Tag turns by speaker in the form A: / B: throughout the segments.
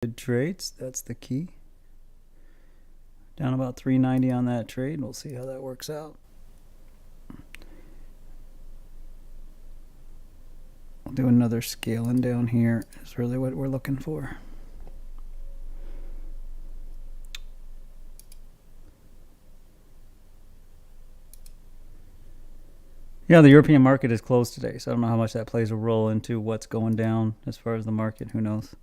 A: Good trades, that's the key. Down about 390 on that trade. We'll see how that works out. We'll do another scaling down here. Is really what we're looking for. Yeah, the European market is closed today, so I don't know how much that plays a role into what's going down as far as the market. Who knows?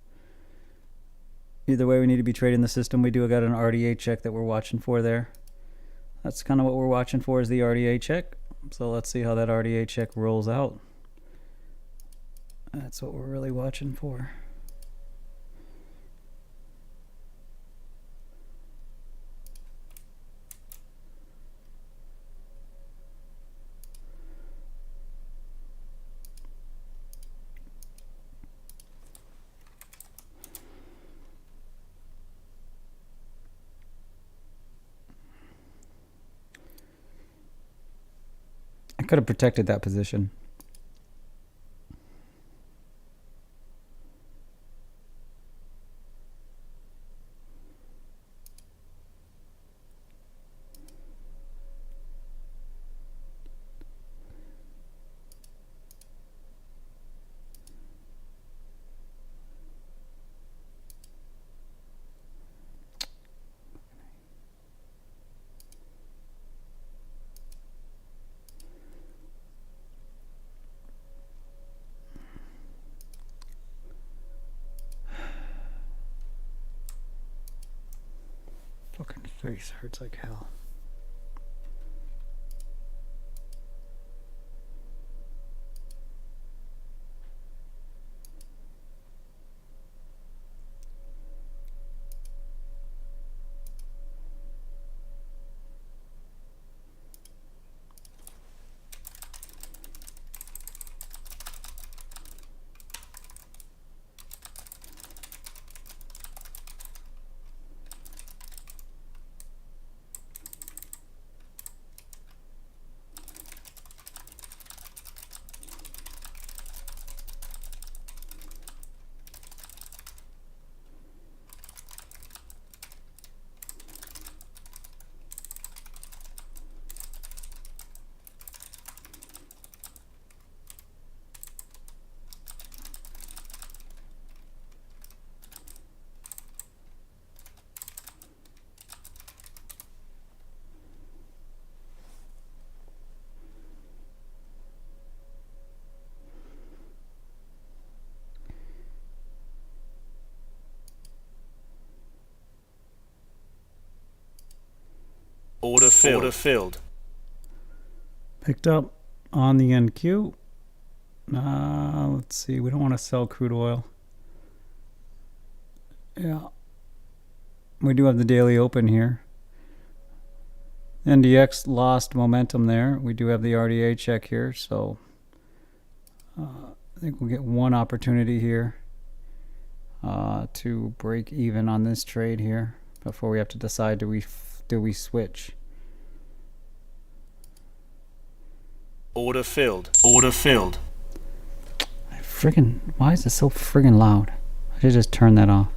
A: Either way, we need to be trading the system. We do got an RDA check that we're watching for there. That's kind of what we're watching for, is the RDA check. So let's see how that RDA check rolls out. That's what we're really watching for. I could have protected that position. Fucking face hurts like hell.
B: Order filled.
A: Picked up on the NQ. Let's see. We don't want to sell crude oil. Yeah. We do have the daily open here. NDX lost momentum there. We do have the RDA check here, so I think we'll get one opportunity here to break even on this trade here before we have to decide, do we switch.
B: Order filled.
A: Why is it so friggin' loud? I should just turn that off.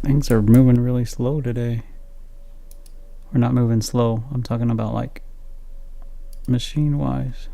A: Things are moving really slow today. We're not moving slow. I'm talking about like machine-wise.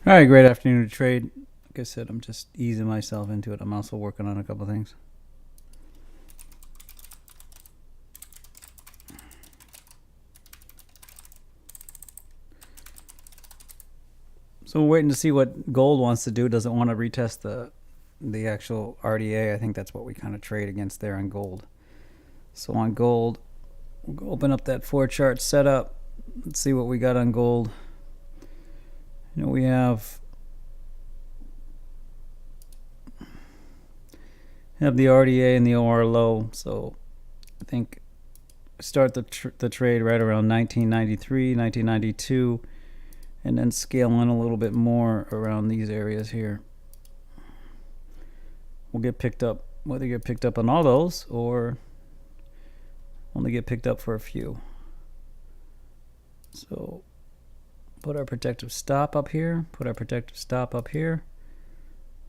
A: All right, great afternoon to trade. Like I said, I'm just easing myself into it. I'm also working on a couple things. So we're waiting to see what gold wants to do. Doesn't want to retest the actual RDA. I think that's what we kind of trade against there on gold. So on gold, we'll go open up that 4-chart setup. Let's see what we got on gold. You know, we have the RDA and the OR low. So I think start the trade right around 1993, 1992. And then scale in a little bit more around these areas here. We'll get picked up, whether you get picked up on all those or only get picked up for a few. So put our protective stop up here, put our protective stop up here.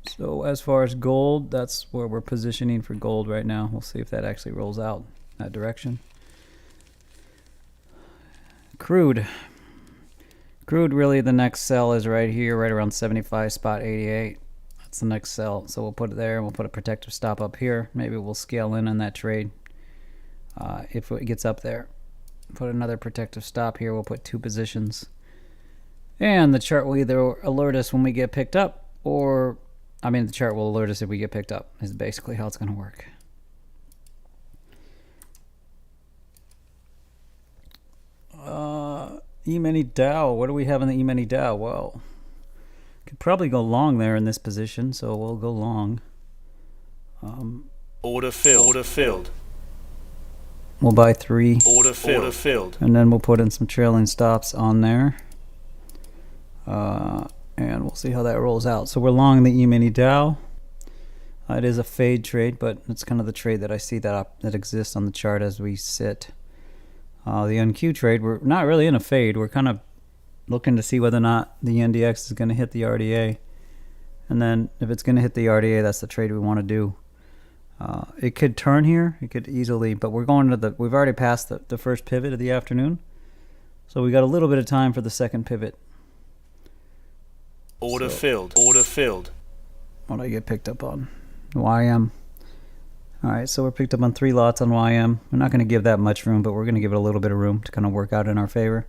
A: So as far as gold, that's where we're positioning for gold right now. We'll see if that actually rolls out that direction. Crude, really the next sell is right here, right around 75 spot 88. That's the next sell. So we'll put it there and we'll put a protective stop up here. Maybe we'll scale in on that trade if it gets up there. Put another protective stop here. We'll put 2 positions. And the chart will either alert us when we get picked up, or, I mean, the chart will alert us if we get picked up, is basically how it's going to work. E-mini Dow. What do we have in the E-mini Dow? Well, could probably go long there in this position, so we'll go long.
B: Order filled. Order filled.
A: We'll buy 3.
B: Order filled. Order filled.
A: And then we'll put in some trailing stops on there. And we'll see how that rolls out. So we're long the E-mini Dow. It is a fade trade, but it's kind of the trade that I see that exists on the chart as we sit. The NQ trade, we're not really in a fade. We're kind of looking to see whether or not the NDX is going to hit the RDA. And then if it's going to hit the RDA, that's the trade we want to do. It could turn here. It could easily, but we're going to we've already passed the first pivot of the afternoon. So we got a little bit of time for the second pivot.
B: Order filled. Order filled.
A: What do I get picked up on? YM. All right, so we're picked up on 3 lots on YM. We're not going to give that much room, but we're going to give it a little bit of room to kind of work out in our favor.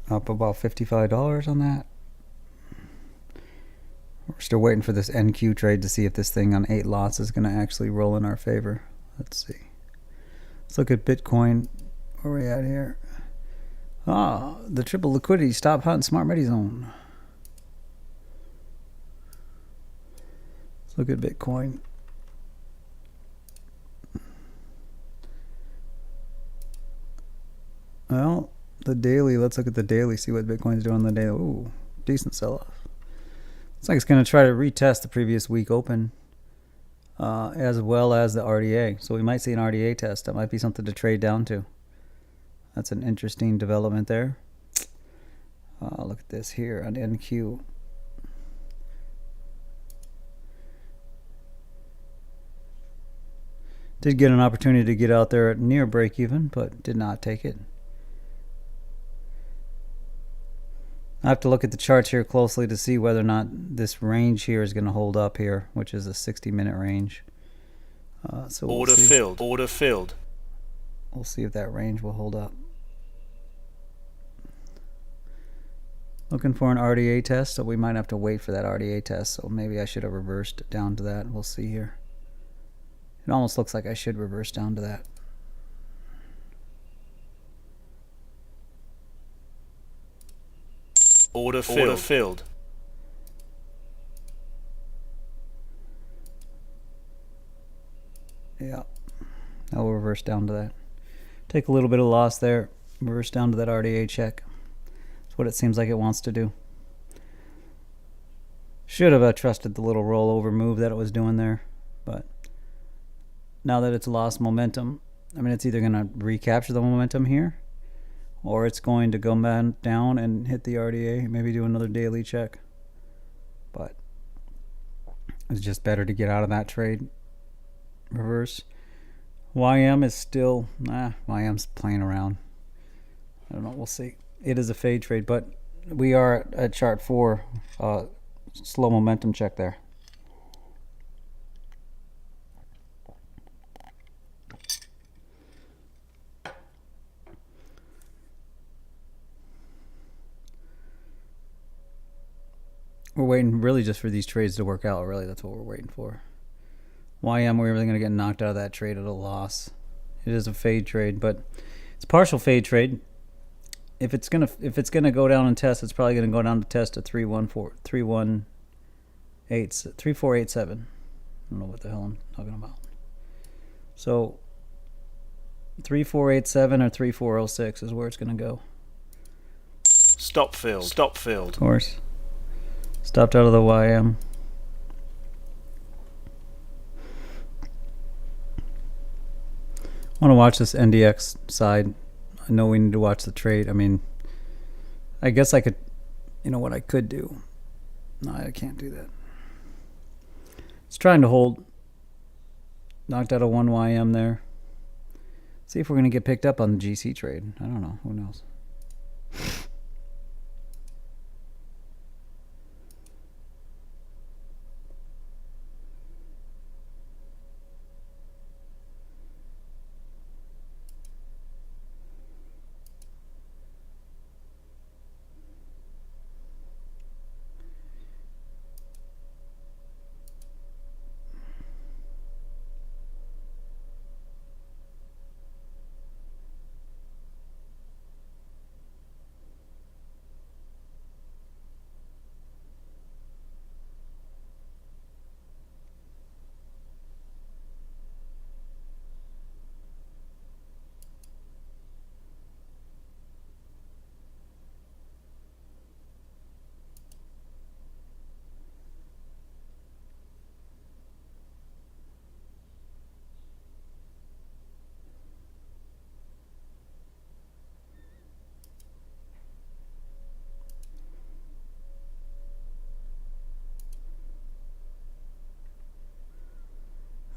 A: Up about $55 on that. We're still waiting for this NQ trade to see if this thing on 8 lots is going to actually roll in our favor. Let's see. Let's look at Bitcoin. Where are we at here? The triple liquidity stop hunt smart money zone. Let's look at Bitcoin. Well, the daily, let's look at the daily, see what Bitcoin's doing on the daily. Ooh, decent sell-off. Looks like it's going to try to retest the previous week open as well as the RDA. So we might see an RDA test. That might be something to trade down to. That's an interesting development there. Look at this here on NQ. Did get an opportunity to get out there at near break even, but did not take it. I have to look at the charts here closely to see whether or not this range here is going to hold up here, which is a 60-minute range. So we'll
B: order filled. Order filled.
A: We'll see if that range will hold up. Looking for an RDA test, so we might have to wait for that RDA test. So maybe I should have reversed down to that. We'll see here. It almost looks like I should reverse down to that.
B: Order filled. Order filled.
A: Yeah, I'll reverse down to that. Take a little bit of loss there. Reverse down to that RDA check. That's what it seems like it wants to do. Should have trusted the little rollover move that it was doing there, but now that it's lost momentum, I mean, it's either going to recapture the momentum here, or it's going to go down and hit the RDA, maybe do another daily check. But it's just better to get out of that trade. Reverse. YM is still, YM's playing around. I don't know, we'll see. It is a fade trade, but we are at chart 4, slow momentum check there. We're waiting really just for these trades to work out. Really, that's what we're waiting for. YM, we're really going to get knocked out of that trade at a loss. It is a fade trade, but it's a partial fade trade. If it's gonna go down and test, it's probably gonna go down to test at 3487. I don't know what the hell I'm talking about. So 3487 or 3406 is where it's gonna go.
B: Stop filled. Stop filled.
A: Of course. Stopped out of the YM. I want to watch this NDX side. I know we need to watch the trade. I mean, I guess I could, you know what I could do? No, I can't do that. It's trying to hold. Knocked out a 1 YM there. See if we're going to get picked up on the GC trade. I don't know. Who knows?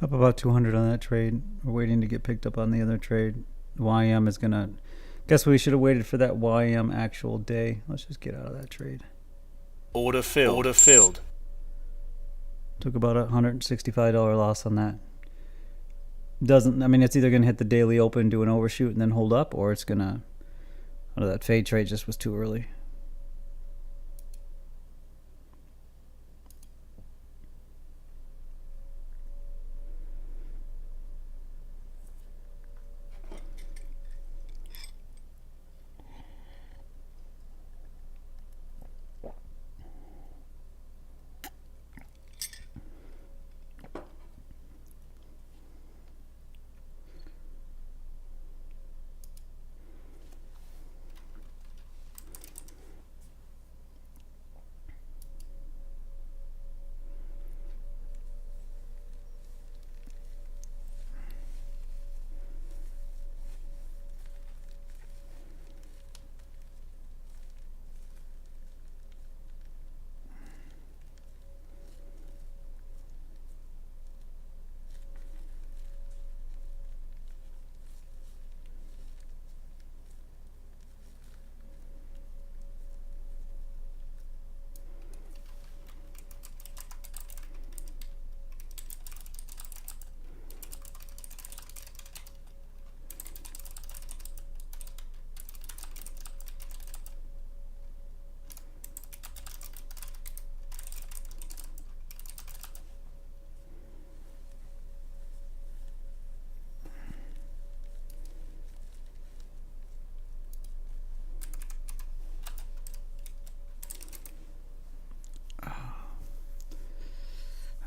A: Up about 200 on that trade. We're waiting to get picked up on the other trade. YM is gonna. Guess we should have waited for that YM actual day. Let's just get out of that trade.
B: Order filled. Order filled.
A: Took about $165 loss on that. Doesn't. I mean, it's either gonna hit the daily open, do an overshoot, and then hold up, or it's gonna. Oh, that fade trade just was too early.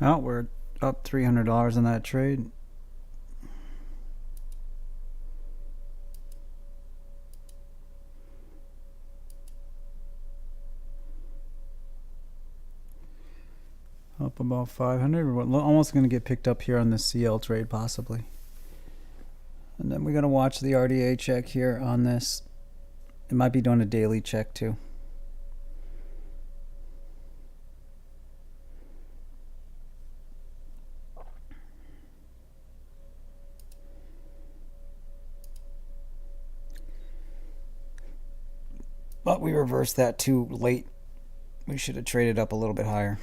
A: Oh, we're up $300 on that trade. Up about 500. We're almost going to get picked up here on this CL trade, possibly. And then we're going to watch the RDA check here on this. It might be doing a daily check too. But we reversed that too late. We should have traded up a little bit higher.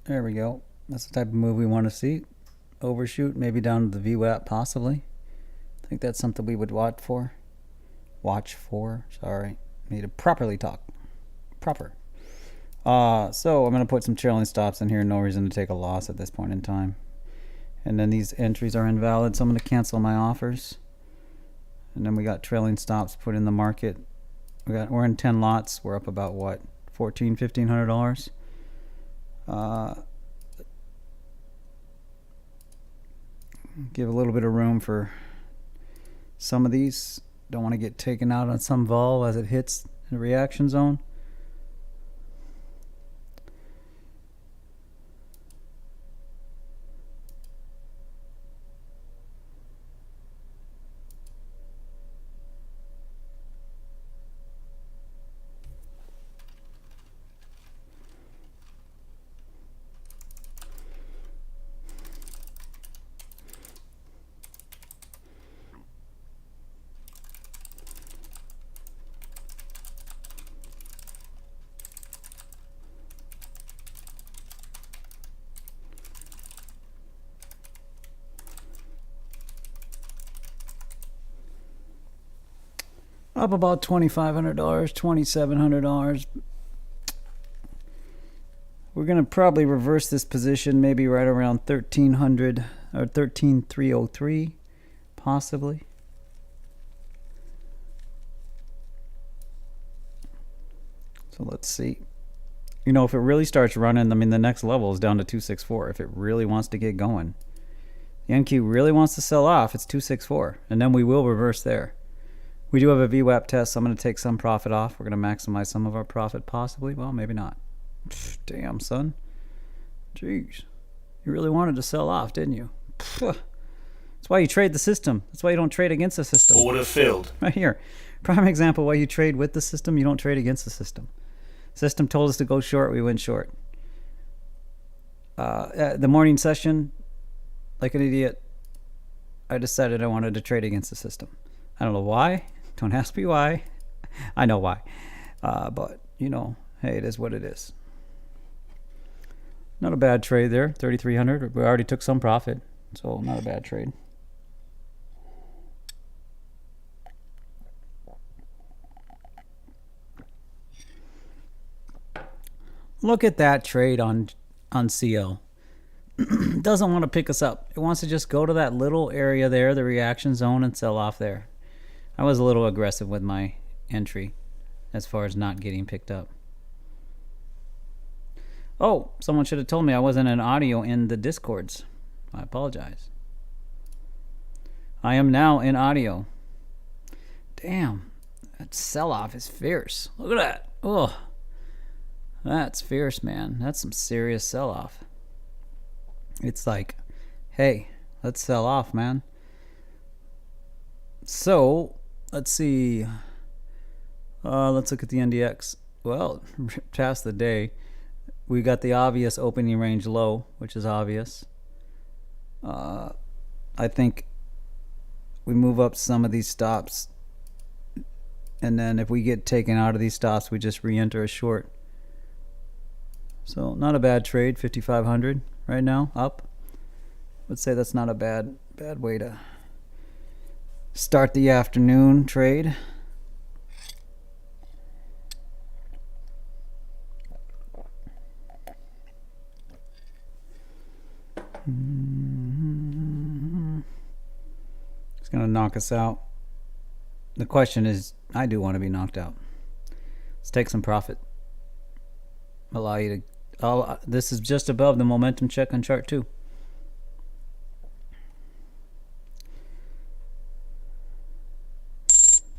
A: There we go. That's the type of move we want to see. Overshoot, maybe down to the VWAP possibly. I think that's something we would watch for. Sorry. Need to properly talk. Proper. So I'm going to put some trailing stops in here. No reason to take a loss at this point in time. And then these entries are invalid, so I'm going to cancel my offers. And then we got trailing stops put in the market. We're in 10 lots. We're up about what? $1,500. Give a little bit of room for some of these. Don't want to get taken out on some vol as it hits the reaction zone. Up about $2,500, $2,700. We're going to probably reverse this position maybe right around 1,300 or 13,303 possibly. So let's see. You know, if it really starts running, I mean, the next level is down to 264 if it really wants to get going. The NQ really wants to sell off, it's 264, and then we will reverse there. We do have a VWAP test, so I'm going to take some profit off. We're going to maximize some of our profit, possibly. Well, maybe not. Damn, son. Jeez. You really wanted to sell off, didn't you? That's why you trade the system. That's why you don't trade against the system.
B: Order filled.
A: Right here. Prime example why you trade with the system, you don't trade against the system. System told us to go short, we went short. The morning session, like an idiot, I decided I wanted to trade against the system. I don't know why. Don't ask me why. I know why. But, you know, hey, it is what it is. Not a bad trade there. 3,300. We already took some profit. So, not a bad trade. Look at that trade on CL. Doesn't want to pick us up. It wants to just go to that little area there, the reaction zone, and sell off there. I was a little aggressive with my entry as far as not getting picked up. Oh, someone should have told me I wasn't in audio in the Discords. I apologize. I am now in audio. Damn, that sell-off is fierce. Look at that. Oh, that's fierce, man. That's some serious sell-off. It's like, hey, let's sell off, man. So, let's see. Let's look at the NDX. Well, past the day, we got the obvious opening range low, which is obvious. I think we move up some of these stops, and then if we get taken out of these stops, we just re-enter a short. So, not a bad trade, 5,500 right now, up. Let's say that's not a bad way to start the afternoon trade. It's going to knock us out. The question is, I do want to be knocked out. Let's take some profit. Allow you to... this is just above the momentum check on chart 2.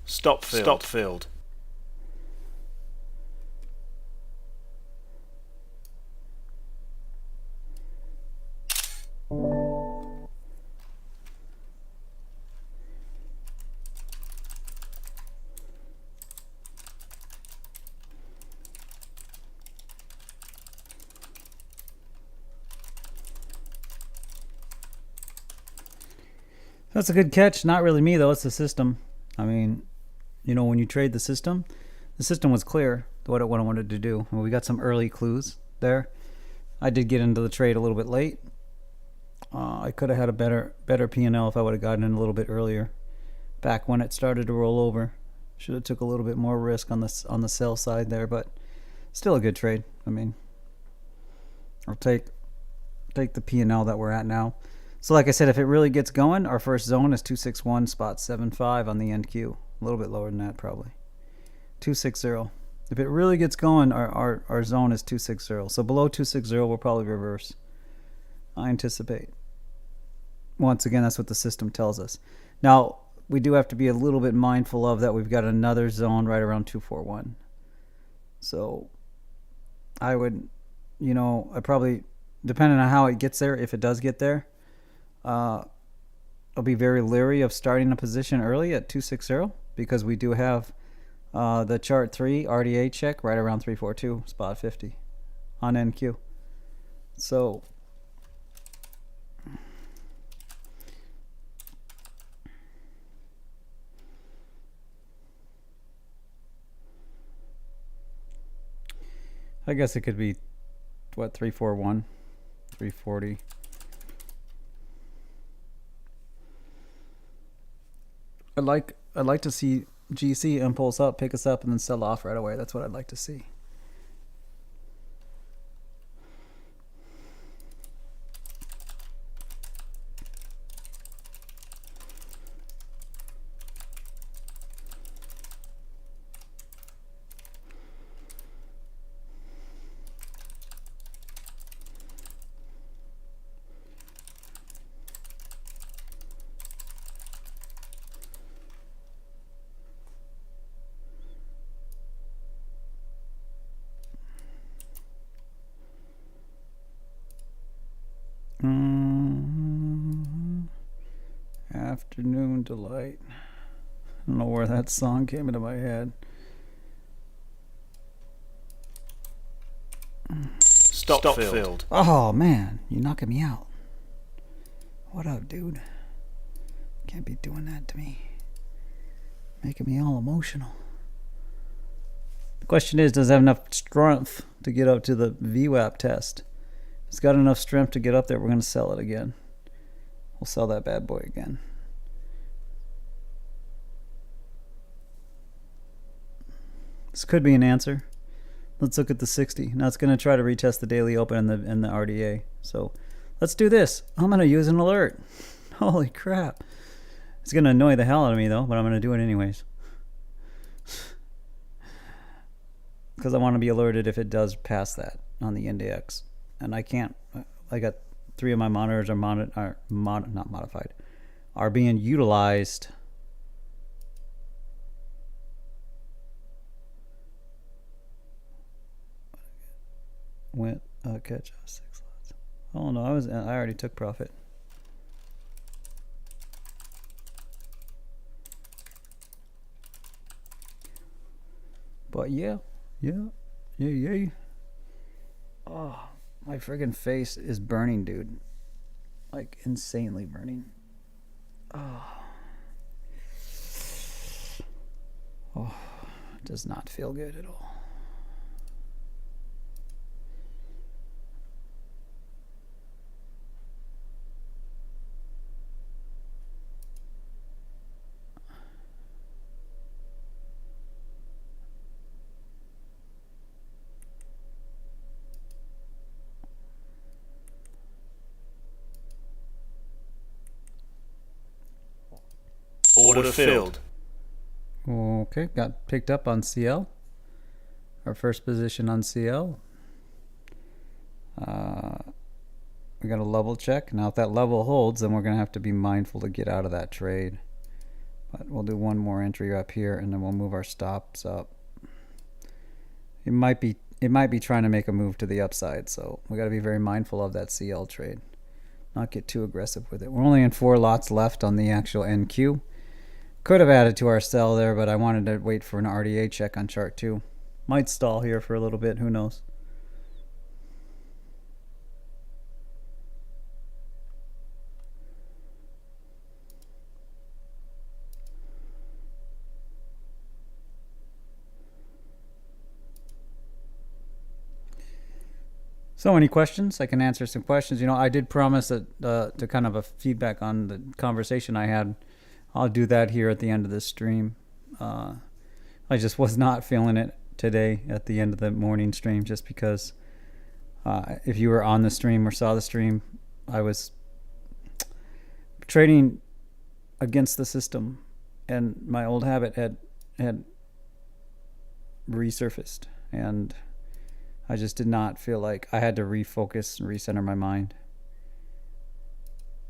B: Stop filled. Stop filled.
A: That's a good catch. Not really me though. It's the system. I mean, when you trade the system was clear what it wanted to do. Well, we got some early clues there. I did get into the trade a little bit late. I could have had a better PnL if I would have gotten in a little bit earlier, back when it started to roll over. Should have took a little bit more risk on the sell side there, but still a good trade. I mean, I'll take the PnL that we're at now. So like I said, if it really gets going, our first zone is 261.75 on the NQ. A little bit lower than that probably. 260. If it really gets going, our zone is 260. So below 260, we'll probably reverse. I anticipate. Once again, that's what the system tells us. Now, we do have to be a little bit mindful of that. We've got another zone right around 241. So I would, I probably, depending on how it gets there, if it does get there, I'll be very leery of starting a position early at 260 because we do have the chart 3 RDA check right around 342 spot 50 on NQ. So I guess it could be 341, 340. I'd like to see GC impulse up, pick us up, and then sell off right away. That's what I'd like to see. Afternoon Delight. I don't know where that song came into my head.
B: Stop filled.
A: Oh man, you're knocking me out. What up, dude? Can't be doing that to me. Making me all emotional. The question is, does it have enough strength to get up to the VWAP test? If it's got enough strength to get up there, we're going to sell it again. We'll sell that bad boy again. This could be an answer. Let's look at the 60. Now it's going to try to retest the daily open and the RDA. So let's do this. I'm going to use an alert. Holy crap. It's going to annoy the hell out of me though, but I'm going to do it anyways. Because I want to be alerted if it does pass that on the index. And I can't. I got 3 of my monitors are being utilized. Went catch 6 lots. Oh no, I already took profit. But yeah. Oh, my friggin' face is burning, dude. Like insanely burning. Oh, it does not feel good at all.
B: Order filled.
A: Okay, got picked up on CL. Our first position on CL. We got a level check. Now if that level holds, then we're going to have to be mindful to get out of that trade. But we'll do one more entry up here and then we'll move our stops up. It might be trying to make a move to the upside, so we got to be very mindful of that CL trade. Not get too aggressive with it. We're only in 4 lots left on the actual NQ. Could have added to our sell there, but I wanted to wait for an RDA check on chart 2. Might stall here for a little bit, who knows. So, any questions? I can answer some questions. I did promise that to kind of a feedback on the conversation I had. I'll do that here at the end of this stream. I just was not feeling it today at the end of the morning stream, just because if you were on the stream or saw the stream, I was trading against the system, and my old habit had resurfaced, and I just did not feel like I had to refocus and recenter my mind.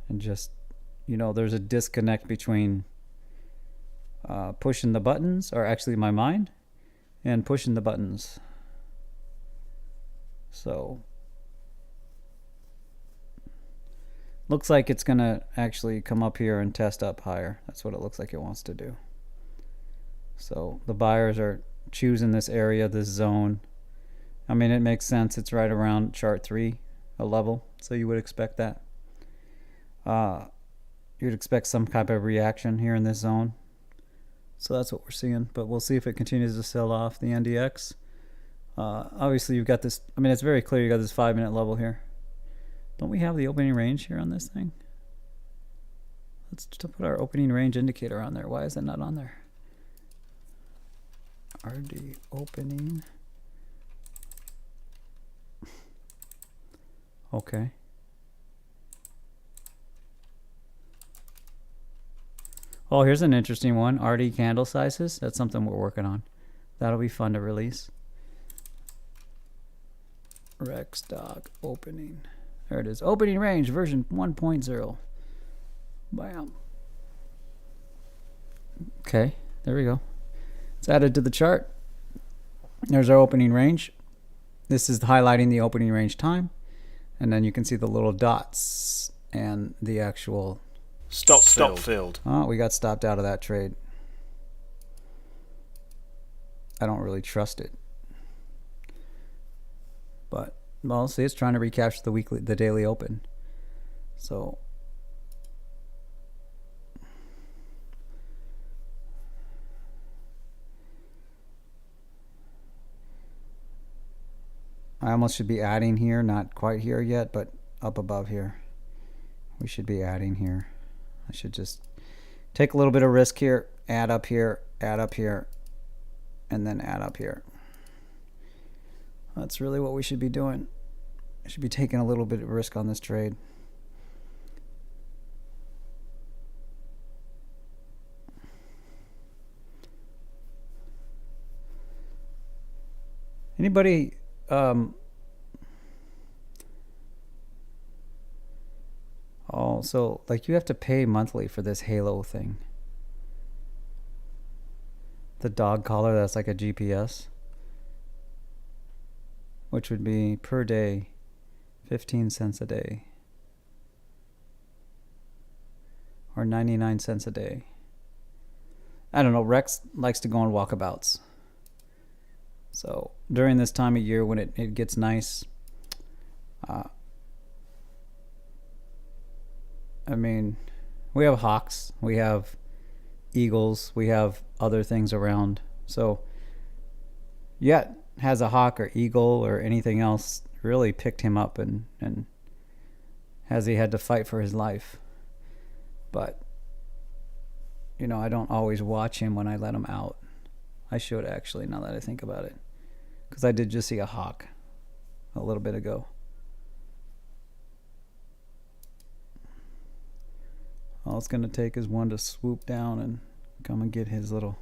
A: And just, there's a disconnect between pushing the buttons, or actually my mind, and pushing the buttons. So, looks like it's going to actually come up here and test up higher. That's what it looks like it wants to do. So, the buyers are choosing this area, this zone. I mean, it makes sense. It's right around chart 3, a level. So you would expect that. You'd expect some type of reaction here in this zone. So that's what we're seeing. But we'll see if it continues to sell off the NDX. Obviously, you've got this. I mean, it's very clear you got this 5-minute level here. Don't we have the opening range here on this thing? Let's put our opening range indicator on there. Why is it not on there? RD opening. Okay. Oh, here's an interesting one. RD candle sizes. That's something we're working on. That'll be fun to release. Rec stock opening. There it is. Opening range version 1.0. Bam. Okay, there we go. It's added to the chart. There's our opening range. This is highlighting the opening range time. And then you can see the little dots and the actual
B: Stop filled.
A: Oh, we got stopped out of that trade. I don't really trust it. But, well, see, it's trying to recapture the daily open. So, I almost should be adding here, not quite here yet, but up above here. We should be adding here. I should just take a little bit of risk here, add up here, and then add up here. That's really what we should be doing. I should be taking a little bit of risk on this trade. Anybody oh, so like you have to pay monthly for this Halo thing. The dog collar, that's like a GPS, which would be per day 15 cents a day, or 99 cents a day. I don't know. Rex likes to go on walkabouts. So during this time of year when it gets nice, I mean, we have hawks, we have eagles, we have other things around. So yet has a hawk or eagle or anything else really picked him up and has he had to fight for his life. But I don't always watch him when I let him out. I should actually, now that I think about it, because I did just see a hawk a little bit ago. All it's going to take is one to swoop down and come and get his little...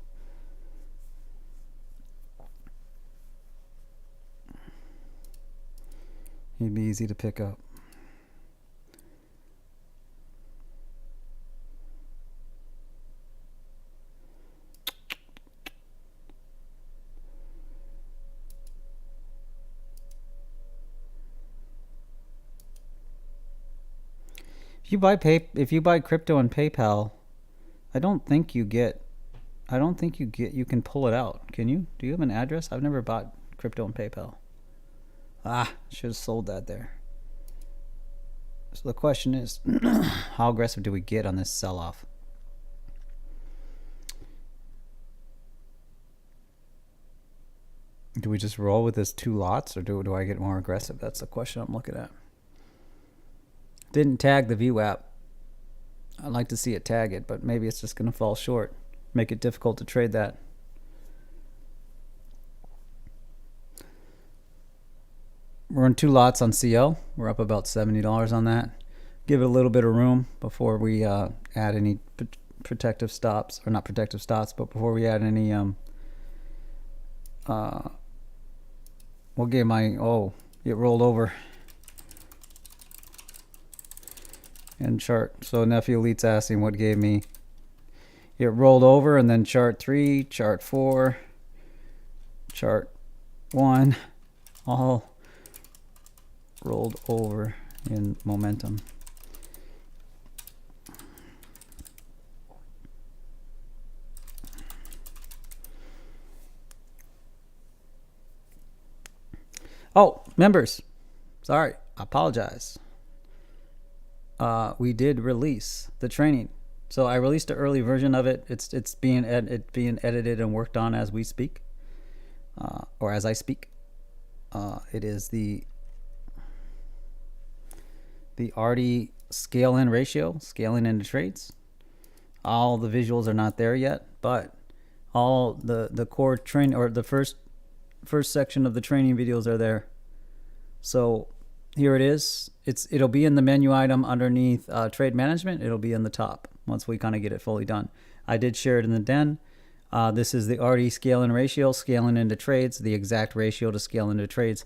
A: He'd be easy to pick up. If you buy crypto on PayPal, I don't think you can pull it out. Can you? Do you have an address? I've never bought crypto on PayPal. Should have sold that there. So the question is, how aggressive do we get on this sell-off? Do we just roll with this 2 lots, or do I get more aggressive? That's the question I'm looking at. Didn't tag the VWAP. I'd like to see it tag it, but maybe it's just going to fall short. Make it difficult to trade that. We're in 2 lots on CL. We're up about $70 on that. Give it a little bit of room before we add any protective stops, or not protective stops, but before we add any what gave my, it rolled over in chart. So Nephew Elite's asking what gave me, it rolled over, and then chart 3, chart 4, chart 1 all rolled over in momentum. Oh, members, sorry, I apologize. We did release the training, so I released an early version of it. It's being edited and worked on as we speak, or as I speak. It is the RD scale-in ratio, scaling into trades. All the visuals are not there yet, but all the core train, or the first section of the training videos are there. So here it is. It'll be in the menu item underneath trade management. It'll be in the top once we kind of get it fully done. I did share it in the den. This is the RD scale-in ratio, scaling into trades, the exact ratio to scale into trades.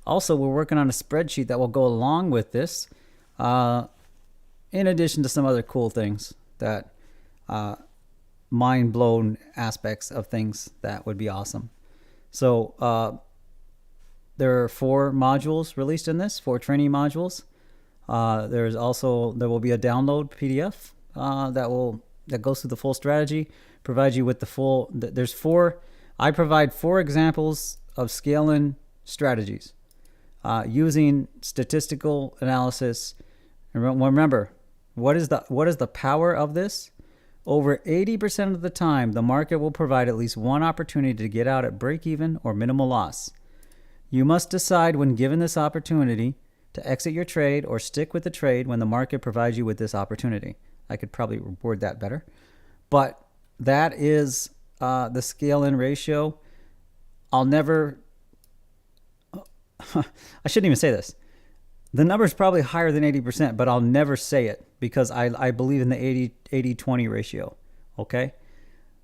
A: Also, we're working on a spreadsheet that will go along with this, in addition to some other cool things that mind-blown aspects of things that would be awesome. So there are 4 modules released in this, 4 training modules. There will be a download PDF that goes through the full strategy, provides you with the full. There's 4. I provide 4 examples of scale-in strategies using statistical analysis. And remember, what is the power of this? Over 80% of the time, the market will provide at least one opportunity to get out at break even or minimal loss. You must decide when given this opportunity to exit your trade or stick with the trade when the market provides you with this opportunity. I could probably word that better. But that is the scale-in ratio. I'll never... I shouldn't even say this. The number is probably higher than 80%, but I'll never say it because I believe in the 80-20 ratio, okay?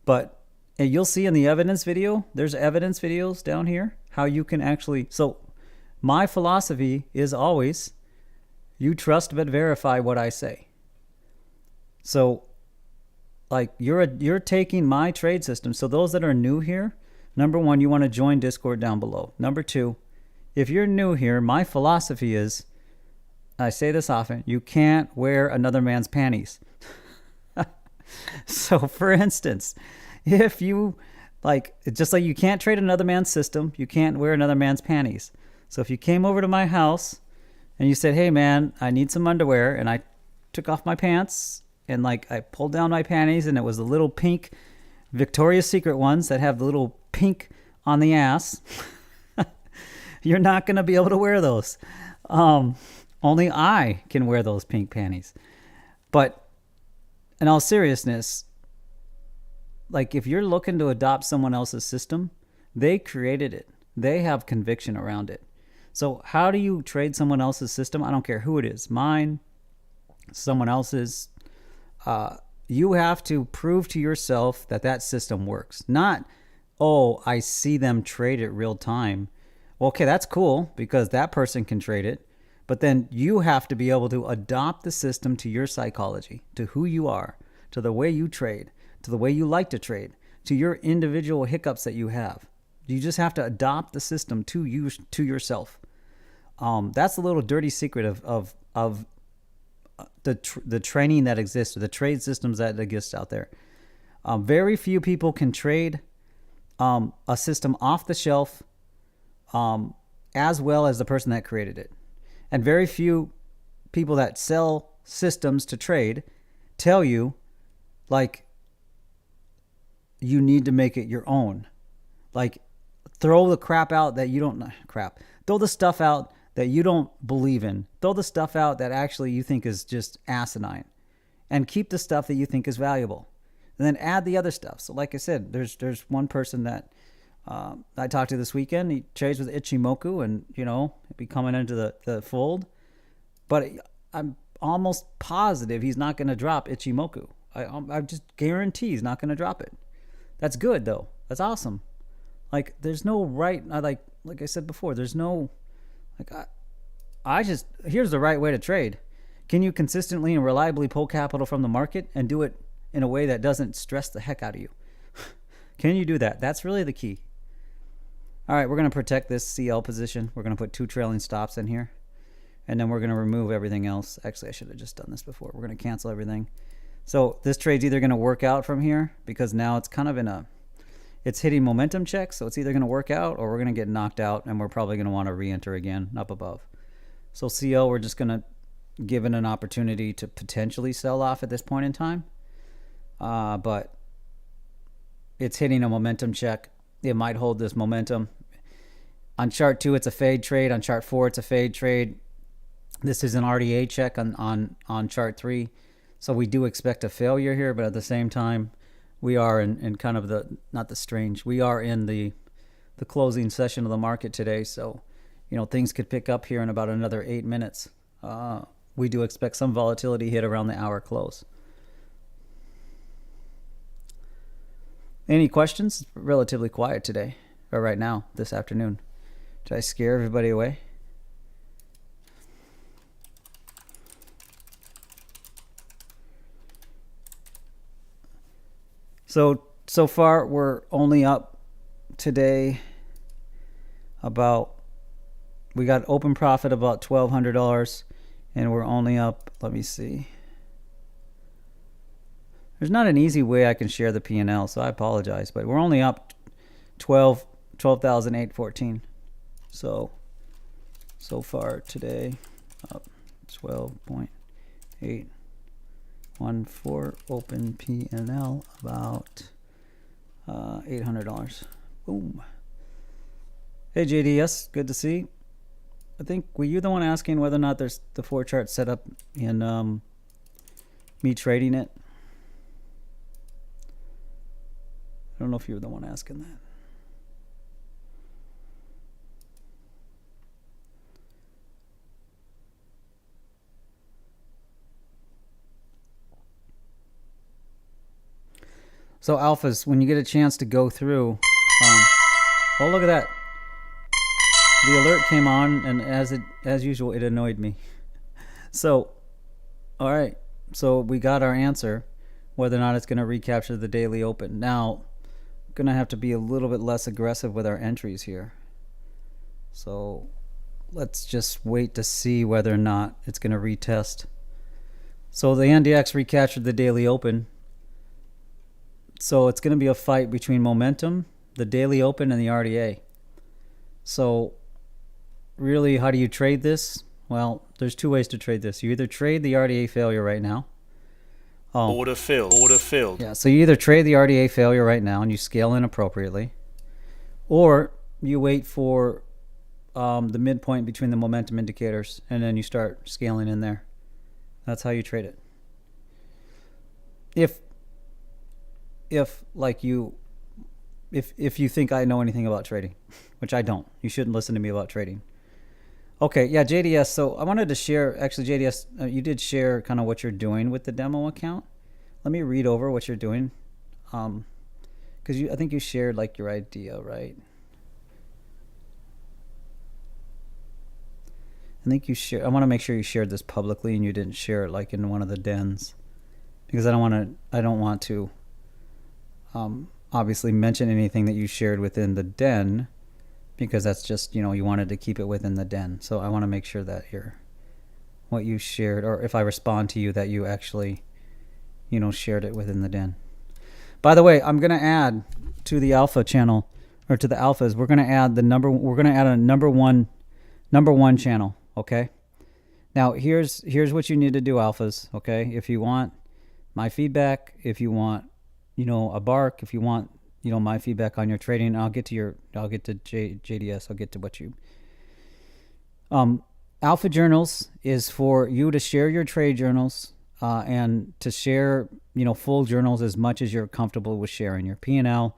A: But you'll see in the evidence video, there's evidence videos down here, how you can actually... So my philosophy is always, you trust but verify what I say. So like you're taking my trade system. So those that are new here, number 1, you want to join Discord down below. Number 2, if you're new here, my philosophy is, I say this often, you can't wear another man's panties. So for instance, if you just like you can't trade another man's system, you can't wear another man's panties. So if you came over to my house and you said, hey man, I need some underwear, and I took off my pants and I pulled down my panties, and it was the little pink Victoria's Secret ones that have the little pink on the ass, you're not going to be able to wear those. Only I can wear those pink panties. But in all seriousness, if you're looking to adopt someone else's system, they created it. They have conviction around it. So how do you trade someone else's system? I don't care who it is. Mine, someone else's. You have to prove to yourself that system works. Not, I see them trade it real time. Well, okay, that's cool because that person can trade it. But then you have to be able to adopt the system to your psychology, to who you are, to the way you trade, to the way you like to trade, to your individual hiccups that you have. You just have to adopt the system to yourself. That's the little dirty secret of the training that exists, or the trade systems that exist out there. Very few people can trade a system off the shelf as well as the person that created it. And very few people that sell systems to trade tell you, you need to make it your own. throw the crap out that you don't throw the stuff out that you don't believe in. Throw the stuff out that actually you think is just asinine, and keep the stuff that you think is valuable. And then add the other stuff. So like I said, there's one person that I talked to this weekend. He trades with Ichimoku, and he'll be coming into the fold. But I'm almost positive he's not going to drop Ichimoku. I just guarantee he's not going to drop it. That's good though. That's awesome. Like there's no right. Like I said before, there's no here's the right way to trade. Can you consistently and reliably pull capital from the market and do it in a way that doesn't stress the heck out of you? Can you do that? That's really the key. All right, we're going to protect this CL position. We're going to put 2 trailing stops in here. And then we're going to remove everything else. Actually, I should have just done this before. We're going to cancel everything. So this trade's either going to work out from here, because now it's kind of it's hitting momentum checks. So it's either going to work out or we're going to get knocked out, and we're probably going to want to re-enter again up above. So CL, we're just going to give it an opportunity to potentially sell off at this point in time. But it's hitting a momentum check. It might hold this momentum. On chart 2, it's a fade trade. On chart 4, it's a fade trade. This is an RDA check on chart 3. So we do expect a failure here, but at the same time, we are in kind of we are in the closing session of the market today. So, things could pick up here in about another 8 minutes. We do expect some volatility hit around the hour close. Any questions? It's relatively quiet today, or right now, this afternoon. Did I scare everybody away? So far, we're only up today we got open profit about $1,200, and we're only up, let me see. There's not an easy way I can share the PnL, so I apologize, but we're only up 12,814. So far today, up 12.814 open PnL, about $800. Boom. Hey JDS, good to see. I think, were you the one asking whether or not there's the 4 chart set up in me trading it? I don't know if you were the one asking that. So alphas, when you get a chance to go through, oh look at that. The alert came on, and as usual, it annoyed me. So, all right. So we got our answer, whether or not it's going to recapture the daily open. Now, going to have to be a little bit less aggressive with our entries here. So let's just wait to see whether or not it's going to retest. So the NDX recaptured the daily open. So it's going to be a fight between momentum, the daily open, and the RDA. So really, how do you trade this? Well, there's 2 ways to trade this. You either trade the RDA failure right now.
B: Order filled. Order filled.
A: Yeah, so you either trade the RDA failure right now and you scale in appropriately, or you wait for the midpoint between the momentum indicators, and then you start scaling in there. That's how you trade it. If you think I know anything about trading, which I don't, you shouldn't listen to me about trading. Okay, yeah, JDS. So I wanted to share, actually, JDS, you did share kind of what you're doing with the demo account. Let me read over what you're doing, because I think you shared like your idea, right? I think you shared. I want to make sure you shared this publicly and you didn't share it like in one of the dens, because I don't want to obviously mention anything that you shared within the den, because that's just, you wanted to keep it within the den. So I want to make sure that what you shared, or if I respond to you, that you actually, shared it within the den. By the way, I'm going to add to the alpha channel, or to the alphas, we're going to add a number one channel. Okay. Now here's what you need to do, alphas. Okay. If you want my feedback, if you want, a bark, if you want, my feedback on your trading. I'll get to JDS. I'll get to what you. Alpha journals is for you to share your trade journals and to share, full journals as much as you're comfortable with sharing your PnL.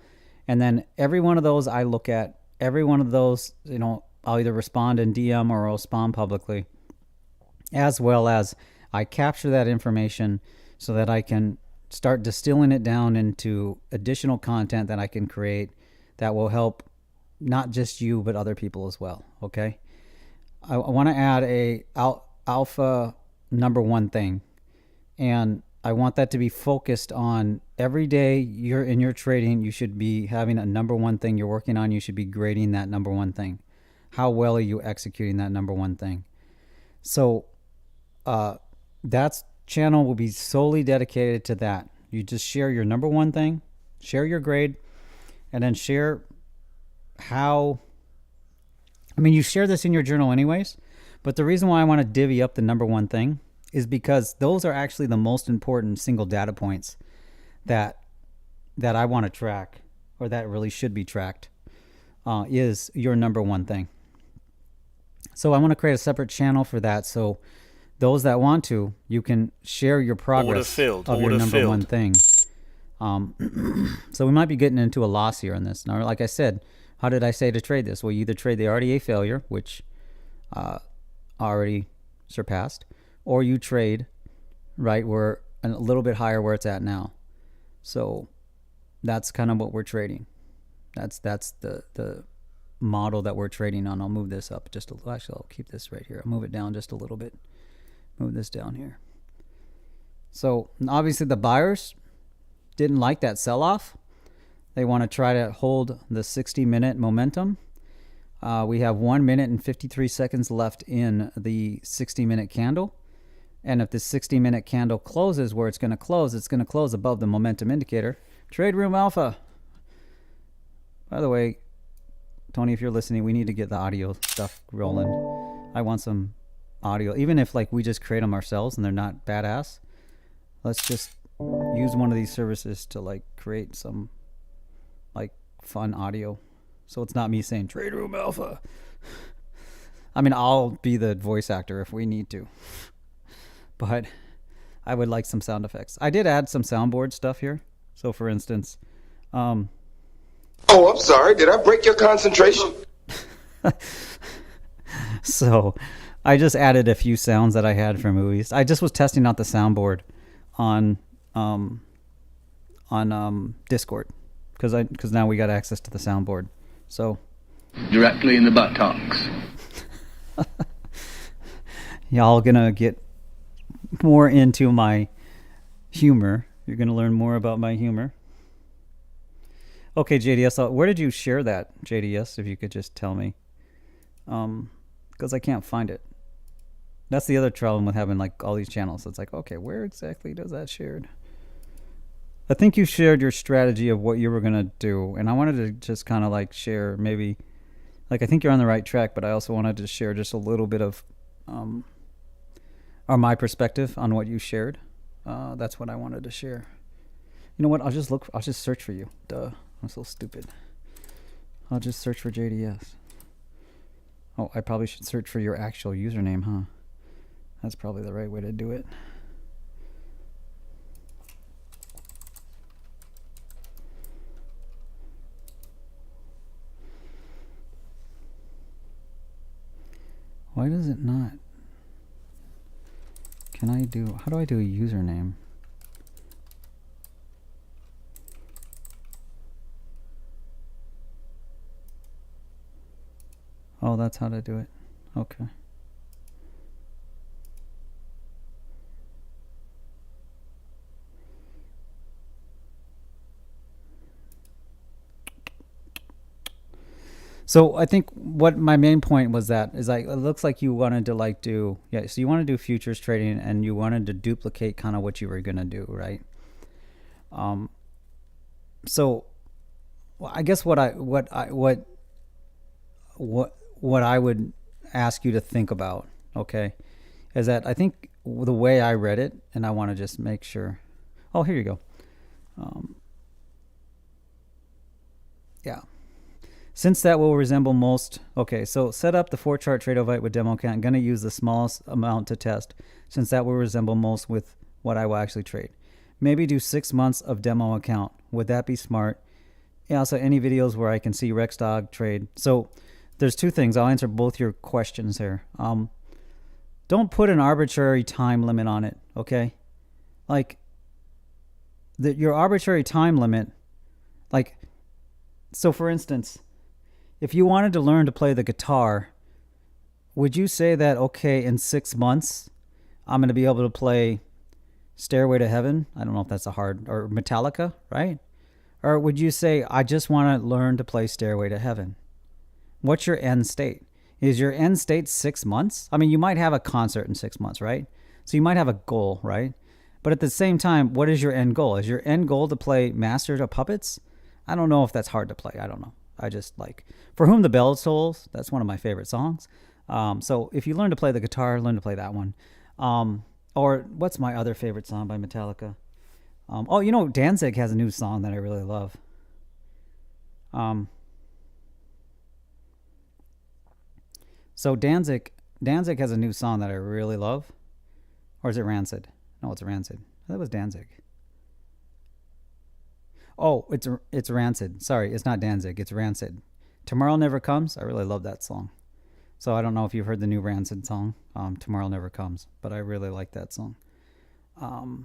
A: And then every one of those I look at, every one of those, I'll either respond in DM or I'll respond publicly, as well as I capture that information so that I can start distilling it down into additional content that I can create that will help not just you, but other people as well. Okay. I want to add a alpha number one thing, and I want that to be focused on every day you're in your trading. You should be having a number one thing you're working on. You should be grading that number one thing. How well are you executing that number one thing? So that channel will be solely dedicated to that. You just share your number one thing, share your grade, and then share how. You share this in your journal anyways, but the reason why I want to divvy up the number one thing is because those are actually the most important single data points that I want to track, or that really should be tracked, is your number one thing. So I want to create a separate channel for that. So those that want to, you can share your progress of your number one thing. So we might be getting into a loss here on this. Now, like I said, how did I say to trade this? Well, you either trade the RDA failure, which already surpassed, or you trade right where a little bit higher where it's at now. So that's kind of what we're trading. That's the model that we're trading on. I'll move this up just a little. Actually, I'll keep this right here. I'll move it down just a little bit. Move this down here. So obviously the buyers didn't like that sell-off. They want to try to hold the 60-minute momentum. We have 1 minute and 53 seconds left in the 60-minute candle. And if the 60-minute candle closes where it's going to close above the momentum indicator. Trade Room Alpha. By the way, Tony, if you're listening, we need to get the audio stuff rolling. I want some audio. Even if we just create them ourselves and they're not badass, let's just use one of these services to create some fun audio, so it's not me saying Trade Room Alpha. I'll be the voice actor if we need to, but I would like some sound effects. I did add some soundboard stuff here. So for instance,
C: oh, I'm sorry, did I break your concentration?
A: So I just added a few sounds that I had from movies. I just was testing out the soundboard on Discord. Because now we got access to the soundboard. So
D: directly in the buttocks.
A: Y'all gonna get more into my humor. You're gonna learn more about my humor. Okay, JDS, where did you share that, JDS? If you could just tell me, because I can't find it. That's the other problem with having all these channels. It's okay, where exactly does that shared? I think you shared your strategy of what you were going to do. And I wanted to just kind of share maybe, I think you're on the right track, but I also wanted to share just a little bit of my perspective on what you shared. That's what I wanted to share. You know what? I'll just search for you. Duh. I'm so stupid. I'll just search for JDS. Oh, I probably should search for your actual username, huh? That's probably the right way to do it. Why does it not? How do I do a username? Oh, that's how to do it. Okay. So I think what my main point was that is it looks like you wanted to do, so you want to do futures trading and you wanted to duplicate kind of what you were going to do, right? So I guess what I would ask you to think about, okay, is that I think the way I read it, and I want to just make sure. Oh, here you go. Yeah. Since that will resemble most, okay, so set up the 4-chart Tradeovite with demo account. I'm going to use the smallest amount to test, since that will resemble most with what I will actually trade. Maybe do 6 months of demo account. Would that be smart? Yeah, also any videos where I can see Rexdog trade. So there's two things. I'll answer both your questions here. Don't put an arbitrary time limit on it, okay? Like, your arbitrary time limit, like, so for instance, if you wanted to learn to play the guitar, would you say that, okay, in 6 months, I'm going to be able to play Stairway to Heaven? I don't know if that's a hard, or Metallica, right? Or would you say, I just want to learn to play Stairway to Heaven? What's your end state? Is your end state 6 months? I mean, you might have a concert in 6 months, right? So you might have a goal, right? But at the same time, what is your end goal? Is your end goal to play Master of Puppets? I don't know if that's hard to play. I don't know. I just like, For Whom the Bell Tolls, that's one of my favorite songs. So if you learn to play the guitar, learn to play that one. Or what's my other favorite song by Metallica? Danzig has a new song that I really love. So Danzig has a new song that I really love. Or is it Rancid? No, it's Rancid. That was Danzig. Oh, it's Rancid. Sorry, it's not Danzig. It's Rancid. Tomorrow Never Comes. I really love that song. So I don't know if you've heard the new Rancid song, Tomorrow Never Comes, but I really like that song. Do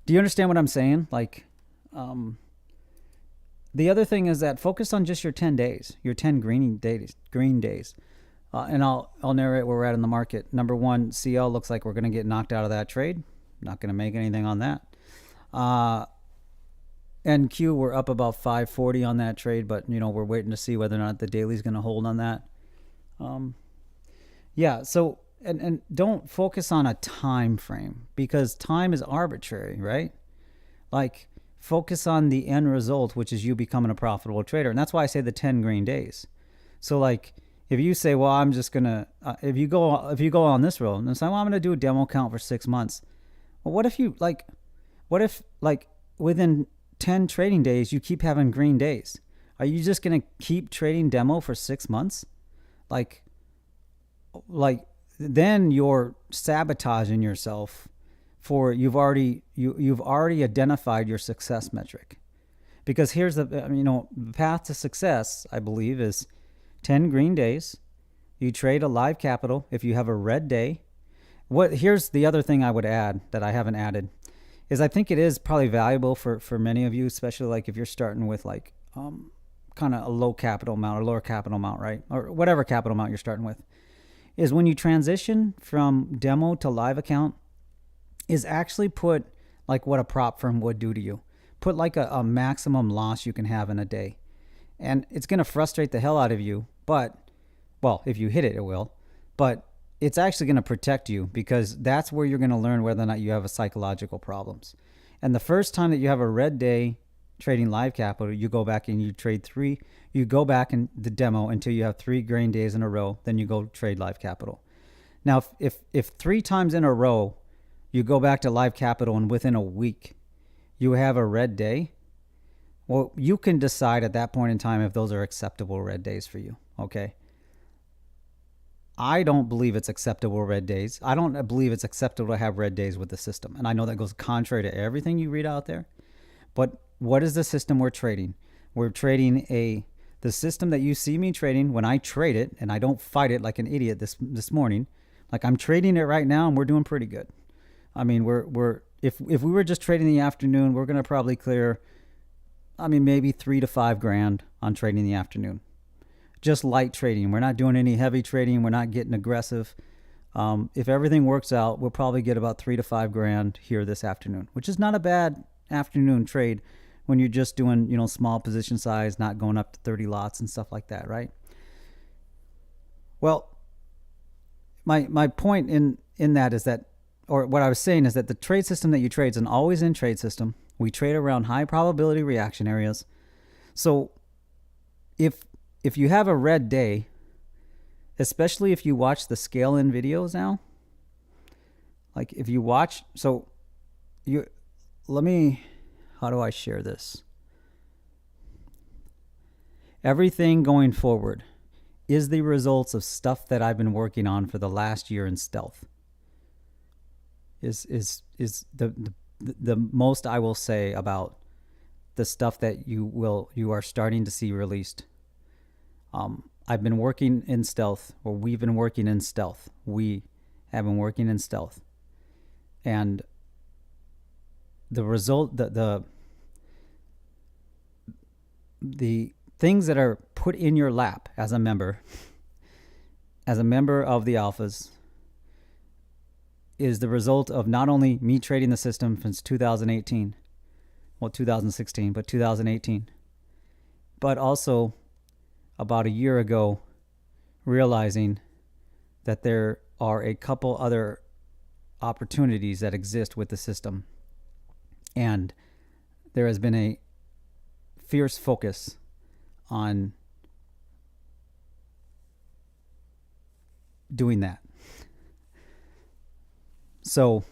A: you understand what I'm saying? Like, the other thing is that focus on just your 10 days, your 10 green days. And I'll narrate where we're at in the market. Number one, CL looks like we're going to get knocked out of that trade. Not going to make anything on that. NQ, we're up about 540 on that trade, but we're waiting to see whether or not the daily's going to hold on that. So and don't focus on a time frame, because time is arbitrary, right? Like, focus on the end result, which is you becoming a profitable trader. And that's why I say the 10 green days. So like, if you say, well, I'm just going to, if you go on this road and say, well, I'm going to do a demo count for 6 months. Well, what if within 10 trading days, you keep having green days? Are you just going to keep trading demo for 6 months? Like then you're sabotaging yourself for you've already identified your success metric. Because here's the path to success, I believe, is 10 green days. You trade a live capital if you have a red day. Here's the other thing I would add that I haven't added is I think it is probably valuable for many of you, especially like if you're starting with like kind of a low capital amount or lower capital amount, right? Or whatever capital amount you're starting with, is when you transition from demo to live account, is actually put like what a prop firm would do to you. Put like a maximum loss you can have in a day. And it's going to frustrate the hell out of you, but, well, if you hit it, it will. But it's actually going to protect you, because that's where you're going to learn whether or not you have a psychological problems. And the first time that you have a red day trading live capital, you go back and you trade you go back in the demo until you have 3 green days in a row, then you go trade live capital. Now, if 3 times in a row you go back to live capital and within a week you have a red day, well, you can decide at that point in time if those are acceptable red days for you, okay? I don't believe it's acceptable red days. I don't believe it's acceptable to have red days with the system. And I know that goes contrary to everything you read out there. But what is the system we're trading? We're trading the system that you see me trading when I trade it, and I don't fight it like an idiot this morning. Like, I'm trading it right now and we're doing pretty good. I mean, if we were just trading in the afternoon, we're going to probably clear, maybe 3 to 5 grand on trading in the afternoon. Just light trading. We're not doing any heavy trading. We're not getting aggressive. If everything works out, we'll probably get about 3 to 5 grand here this afternoon, which is not a bad afternoon trade when you're just doing, small position size, not going up to 30 lots and stuff like that, right? Well, my point in that is that, or what I was saying is that the trade system that you trade is an always in trade system. We trade around high probability reaction areas. So if you have a red day, especially if you watch the scale in videos now, like if you watch, how how do I share this? Everything going forward is the results of stuff that I've been working on for the last year in stealth. Is the most I will say about the stuff that you are starting to see released. I've been working in stealth, or we've been working in stealth. We have been working in stealth, and the result, the things that are put in your lap as a member of the alphas, is the result of not only me trading the system since 2018, well, 2016, but 2018, but also about a year ago realizing that there are a couple other opportunities that exist with the system. And there has been a fierce focus on doing that. So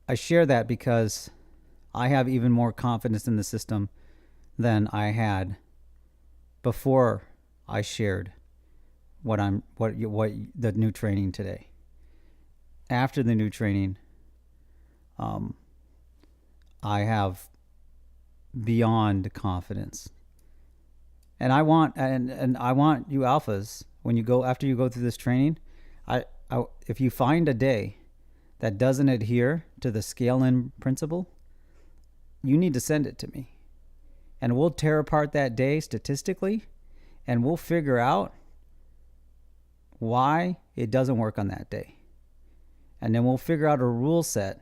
A: I share that because I have even more confidence in the system than I had before I shared what the new training today. After the new training, I have beyond confidence, and I want you alphas, after you go through this training, if you find a day that doesn't adhere to the scale-in principle, you need to send it to me, and we'll tear apart that day statistically, and we'll figure out why it doesn't work on that day, and then we'll figure out a rule set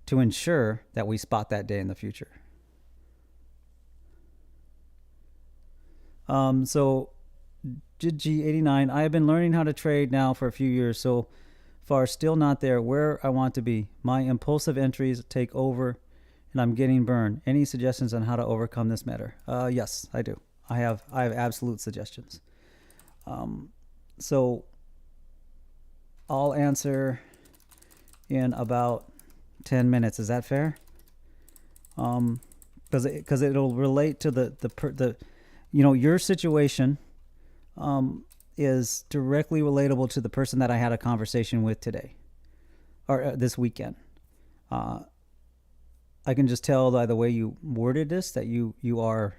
A: to ensure that we spot that day in the future. So G89, I have been learning how to trade now for a few years, so far still not there where I want to be. My impulsive entries take over and I'm getting burned. Any suggestions on how to overcome this matter? Yes, I do. I have absolute suggestions. So I'll answer in about 10 minutes. Is that fair? Because it'll relate to the your situation is directly relatable to the person that I had a conversation with today or this weekend. I can just tell by the way you worded this that you are,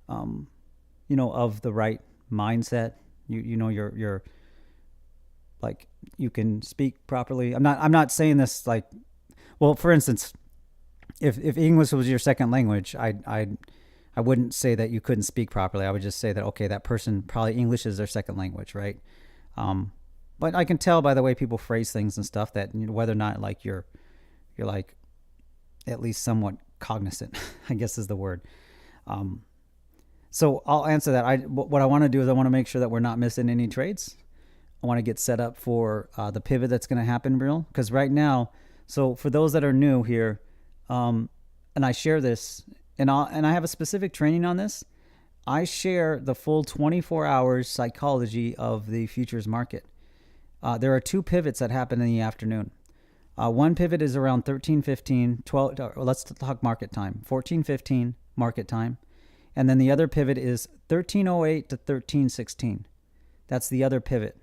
A: of the right mindset. You're like, you can speak properly. I'm not saying this like, well, for instance, if English was your second language, I wouldn't say that you couldn't speak properly. I would just say that, okay, that person probably English is their second language, right? But I can tell by the way people phrase things and stuff that whether or not like you're like at least somewhat cognizant, I guess is the word. So I'll answer that. What I want to do is I want to make sure that we're not missing any trades. I want to get set up for the pivot that's going to happen real. Because right now, so for those that are new here, and I share this, and I have a specific training on this. I share the full 24 hours psychology of the futures market. There are two pivots that happen in the afternoon. One pivot is around 13:15, 12. Let's talk market time. 14:15 market time, and then the other pivot is 13:08 to 13:16. That's the other pivot.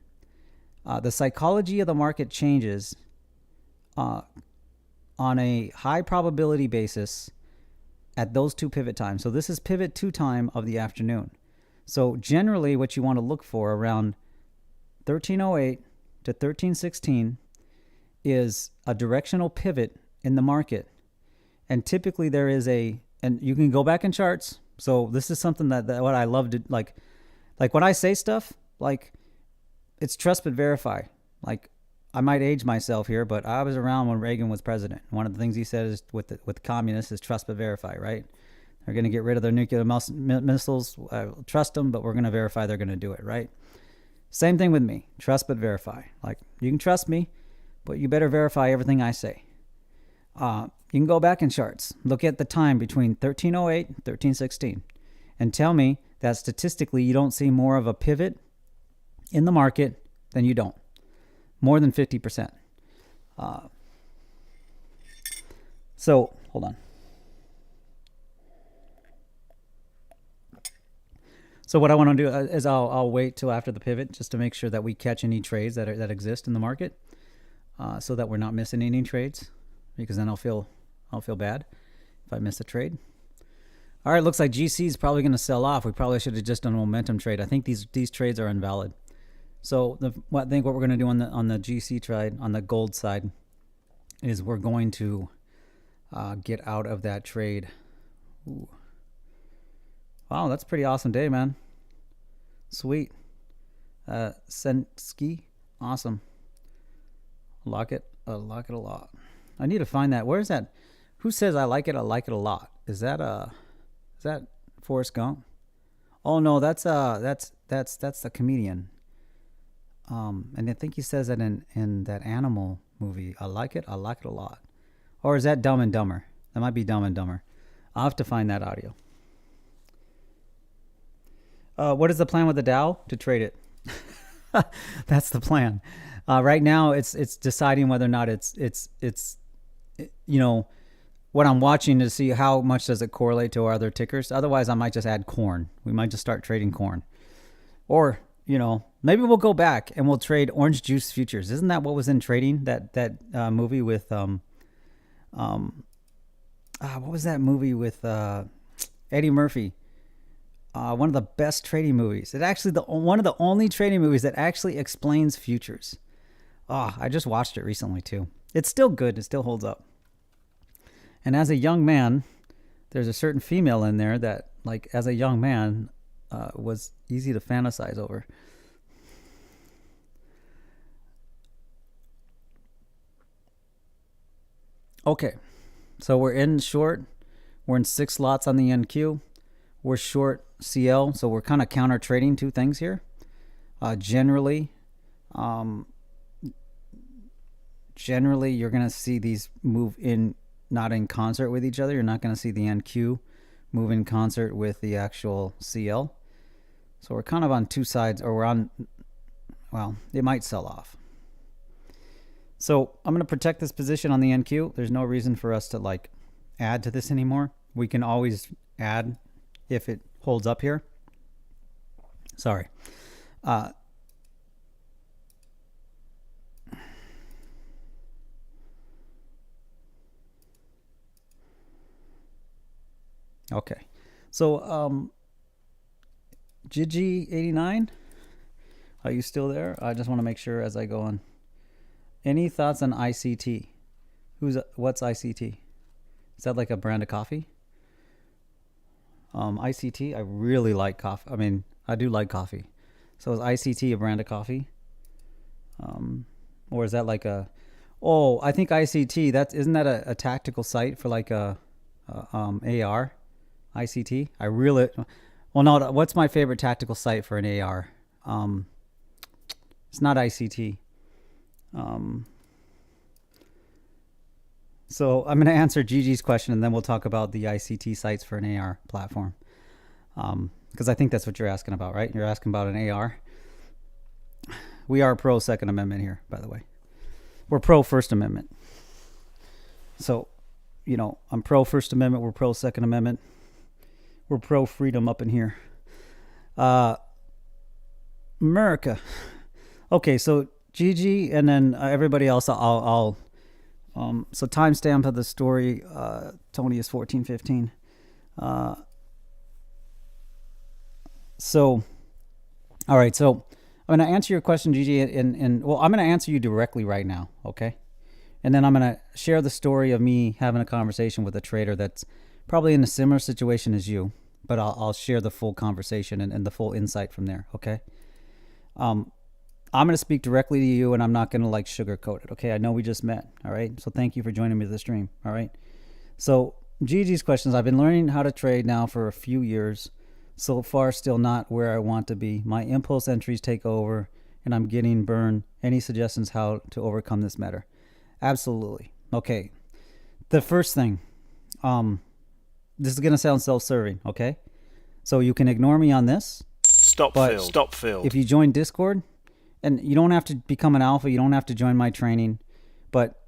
A: The psychology of the market changes on a high probability basis at those two pivot times. So this is pivot 2 time of the afternoon. So generally what you want to look for around 13:08 to 13:16 is a directional pivot in the market. And typically there is and you can go back in charts. So this is something that what I love to like when I say stuff, like it's trust but verify. Like I might age myself here, but I was around when Reagan was president. One of the things he said is with communists is trust but verify, right? They're going to get rid of their nuclear missiles. Trust them, but we're going to verify they're going to do it, right? Same thing with me. Trust but verify. Like you can trust me, but you better verify everything I say. You can go back in charts. Look at the time between 13:08 and 13:16 and tell me that statistically you don't see more of a pivot in the market than you don't. More than 50%. So hold on. So what I want to do is I'll wait till after the pivot just to make sure that we catch any trades that exist in the market, so that we're not missing any trades, because then I'll feel bad if I miss a trade. All right, looks like GC is probably going to sell off. We probably should have just done a momentum trade. I think these trades are invalid. So I think what we're going to do on the GC trade on the gold side is we're going to get out of that trade. Ooh. Wow, that's a pretty awesome day, man. Sweet. Sensky, awesome. Like it a lot. I need to find that. Where is that? Who says I like it? I like it a lot. Is that Forrest Gump? Oh no, that's the comedian. And I think he says that in that animal movie. I like it a lot. Or is that Dumb and Dumber? That might be Dumb and Dumber. I'll have to find that audio. What is the plan with the Dow? To trade it. That's the plan. Right now, it's deciding whether or not it's you know, what I'm watching to see how much does it correlate to our other tickers. Otherwise, I might just add corn. We might just start trading corn, or you know, maybe we'll go back and we'll trade orange juice futures. Isn't that what was in trading? That movie with what was that movie with Eddie Murphy? One of the best trading movies. It actually one of the only trading movies that actually explains futures. Oh, I just watched it recently too. It's still good. It still holds up. And as a young man, there's a certain female in there that, like, as a young man, was easy to fantasize over. Okay, so we're in short. We're in 6 lots on the NQ. We're short CL, so we're kind of counter trading 2 things here. Generally, you're going to see these move in, not in concert with each other. You're not going to see the NQ move in concert with the actual CL. So we're kind of on 2 sides, or we're on, well, it might sell off. So I'm going to protect this position on the NQ. There's no reason for us to like add to this anymore. We can always add if it holds up here. Sorry. Okay. So Gigi89, are you still there? I just want to make sure as I go on. Any thoughts on ICT? What's ICT? Is that like a brand of coffee? ICT, I really like coffee. I mean, I do like coffee. So is ICT a brand of coffee? Or is that like a... Oh, I think ICT, isn't that a tactical site for like a AR? ICT? I really... Well, no, what's my favorite tactical site for an AR? It's not ICT. So I'm going to answer Gigi's question, and then we'll talk about the ICT sites for an AR platform. Because I think that's what you're asking about, right? You're asking about an AR. We are pro Second Amendment here, by the way. We're pro First Amendment. So, you know, I'm pro First Amendment. We're pro Second Amendment. We're pro freedom up in here. America. Okay, so Gigi and then everybody else, I'll so timestamp of the story, Tony is 1415. So, all right, so I'm going to answer your question, Gigi, and well, I'm going to answer you directly right now, okay? And then I'm going to share the story of me having a conversation with a trader that's probably in a similar situation as you, but I'll share the full conversation and the full insight from there, okay? I'm going to speak directly to you, and I'm not going to like sugarcoat it, okay? I know we just met, all right? So thank you for joining me to the stream, all right? So Gigi's questions, I've been learning how to trade now for a few years. So far, still not where I want to be. My impulse entries take over, and I'm getting burned. Any suggestions how to overcome this matter? Absolutely. Okay. The first thing, this is going to sound self-serving, okay? So you can ignore me on this.
B: Stop field.
A: If you join Discord, and you don't have to become an alpha, you don't have to join my training, but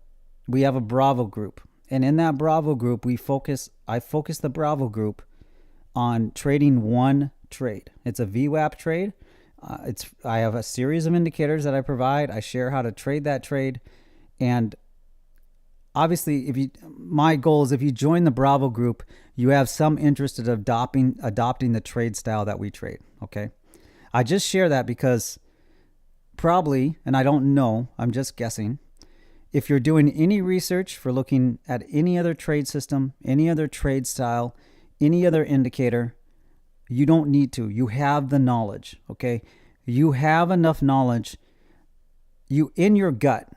A: we have a Bravo group. And in that Bravo group, I focus the Bravo group on trading one trade. It's a VWAP trade. I have a series of indicators that I provide. I share how to trade that trade. And obviously, my goal is if you join the Bravo group, you have some interest in adopting the trade style that we trade. Okay. I just share that because probably, and I don't know, I'm just guessing, if you're doing any research for looking at any other trade system, any other trade style, any other indicator, you don't need to. You have the knowledge, okay? You have enough knowledge. In your gut,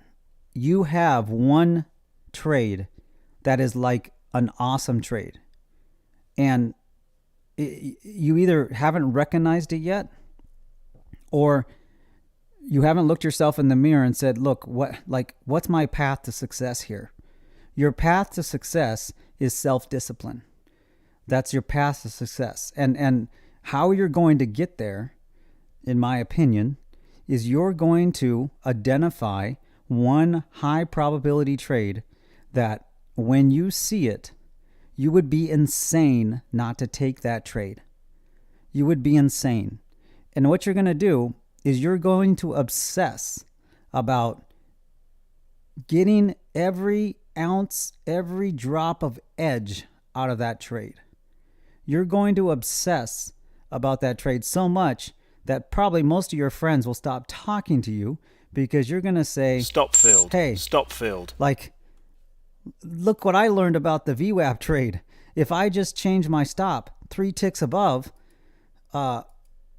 A: you have one trade that is like an awesome trade. And you either haven't recognized it yet, or you haven't looked yourself in the mirror and said, look, what's my path to success here? Your path to success is self-discipline. That's your path to success. And how you're going to get there, in my opinion, is you're going to identify one high probability trade that when you see it, you would be insane not to take that trade. You would be insane. And what you're going to do is you're going to obsess about getting every ounce, every drop of edge out of that trade. You're going to obsess about that trade so much that probably most of your friends will stop talking to you because you're going to say,
B: stop filled.
A: Hey,
B: stop filled.
A: Like, look what I learned about the VWAP trade. If I just change my stop 3 ticks above,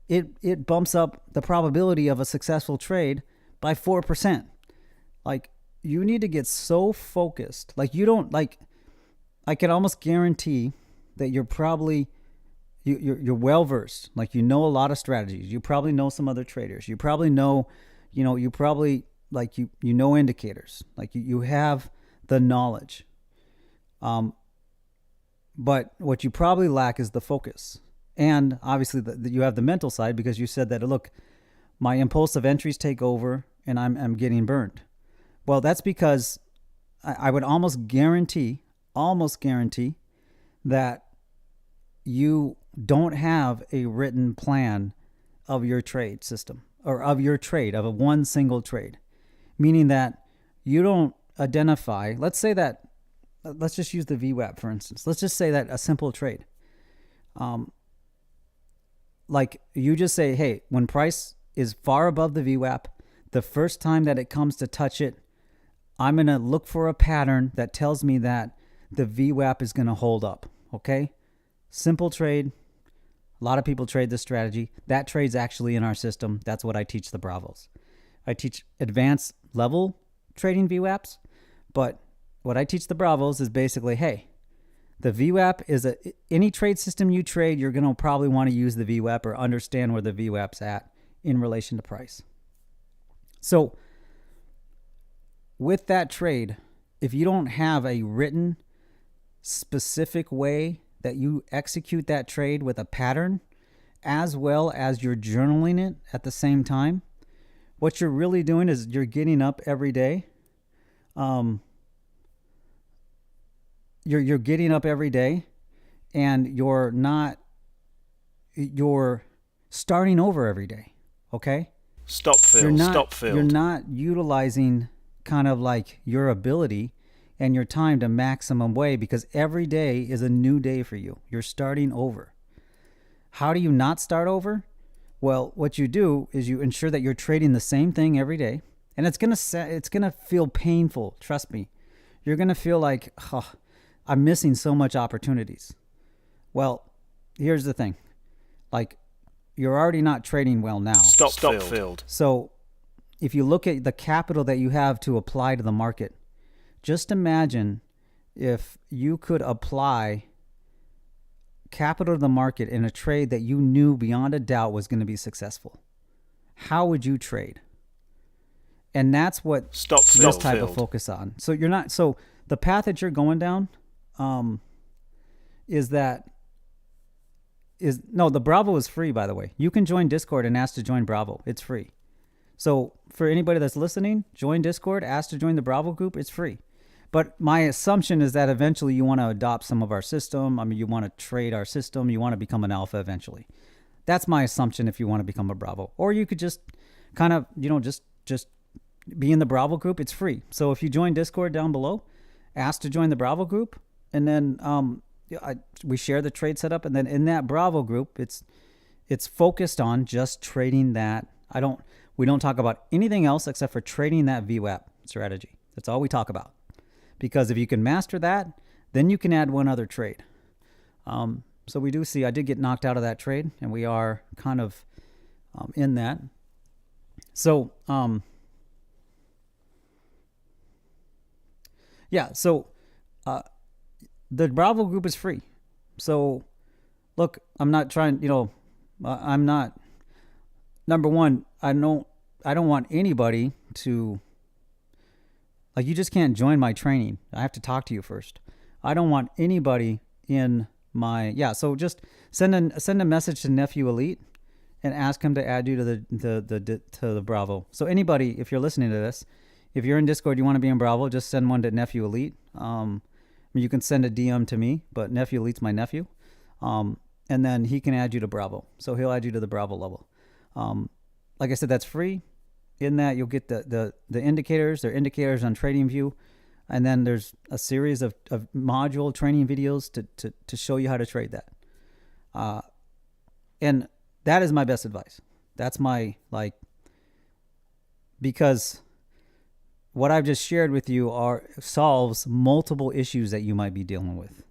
A: it bumps up the probability of a successful trade by 4%. Like, you need to get so focused. Like, you don't, like, I can almost guarantee that you're probably, you're well versed. Like, you know a lot of strategies. You probably know some other traders. You probably know, you probably, like, you know indicators. Like, you have the knowledge. But what you probably lack is the focus. And obviously you have the mental side, because you said that, look, my impulsive entries take over and I'm getting burned. Well, that's because I would almost guarantee that you don't have a written plan of your trade system, or of your trade, of a one single trade. Meaning that you don't identify, let's just use the VWAP for instance. Let's just say that a simple trade. Like, you just say, hey, when price is far above the VWAP, the first time that it comes to touch it, I'm going to look for a pattern that tells me that the VWAP is going to hold up. Okay? Simple trade. A lot of people trade this strategy. That trade's actually in our system. That's what I teach the Bravos. I teach advanced level trading VWAPs, but what I teach the Bravos is basically, hey, the VWAP is any trade system you trade, you're going to probably want to use the VWAP or understand where the VWAP's at in relation to price. So with that trade, if you don't have a written specific way that you execute that trade with a pattern, as well as you're journaling it at the same time, what you're really doing is you're getting up every day. You're getting up every day, and you're starting over every day. Okay?
B: Stop filled. Stop filled.
A: You're not utilizing kind of like your ability and your time to maximum way, because every day is a new day for you. You're starting over. How do you not start over? Well, what you do is you ensure that you're trading the same thing every day, and it's gonna feel painful. Trust me. You're gonna feel like, oh, I'm missing so much opportunities. Well, here's the thing. Like, you're already not trading well now.
B: Stop filled.
A: So if you look at the capital that you have to apply to the market, just imagine if you could apply capital to the market in a trade that you knew beyond a doubt was going to be successful. How would you trade? And that's what this type of focus on. So the path that you're going down, the Bravo is free, by the way. You can join Discord and ask to join Bravo. It's free. So for anybody that's listening, join Discord, ask to join the Bravo group. It's free. But my assumption is that eventually you want to adopt some of our system. I mean, you want to trade our system. You want to become an alpha eventually. That's my assumption if you want to become a Bravo. Or you could just kind of, just be in the Bravo group. It's free. So if you join Discord down below, ask to join the Bravo group. And then we share the trade setup. And then in that Bravo group, it's focused on just trading that. We don't talk about anything else except for trading that VWAP strategy. That's all we talk about. Because if you can master that, then you can add one other trade. So we do see, I did get knocked out of that trade, and we are kind of in that. So, the Bravo group is free. So, look, I'm not trying, I'm not, number one, I don't want anybody to, like, you just can't join my training. I have to talk to you first. I don't want anybody in my, so just send a message to Nephew Elite and ask him to add you to the Bravo. So anybody, if you're listening to this, if you're in Discord, you want to be in Bravo, just send one to Nephew Elite. You can send a DM to me, but Nephew Elite's my nephew. And then he can add you to Bravo. So he'll add you to the Bravo level. Like I said, that's free. In that, you'll get the indicators. They're indicators on TradingView. And then there's a series of module training videos to show you how to trade that. And that is my best advice. That's my, because what I've just shared with you solves multiple issues that you might be dealing with.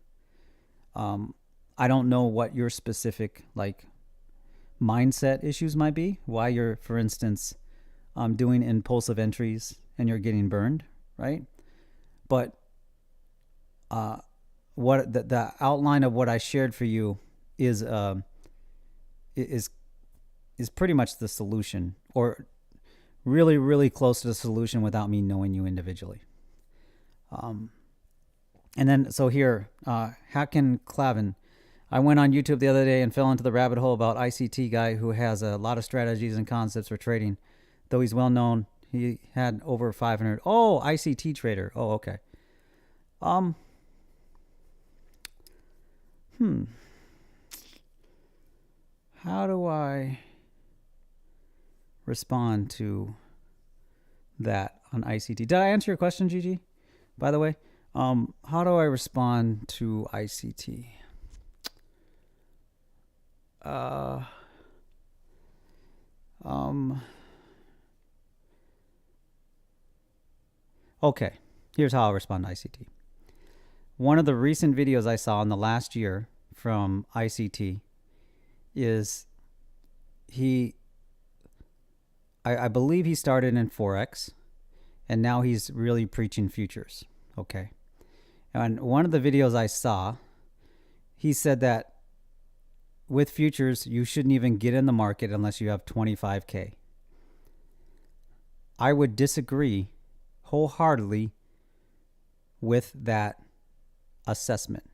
A: I don't know what your specific, mindset issues might be. Why you're, for instance, doing impulsive entries and you're getting burned, right? But what the outline of what I shared for you is pretty much the solution, or really, really close to the solution without me knowing you individually. And then, so here, Hacken Clavin. I went on YouTube the other day and fell into the rabbit hole about ICT guy who has a lot of strategies and concepts for trading. Though he's well known, he had over 500. Oh, ICT trader. Oh, okay. How do I respond to that on ICT? Did I answer your question, Gigi? By the way, how do I respond to ICT? Okay, here's how I'll respond to ICT. One of the recent videos I saw in the last year from ICT is I believe he started in Forex, and now he's really preaching futures. Okay. And one of the videos I saw, he said that with futures, you shouldn't even get in the market unless you have 25K. I would disagree wholeheartedly with that assessment,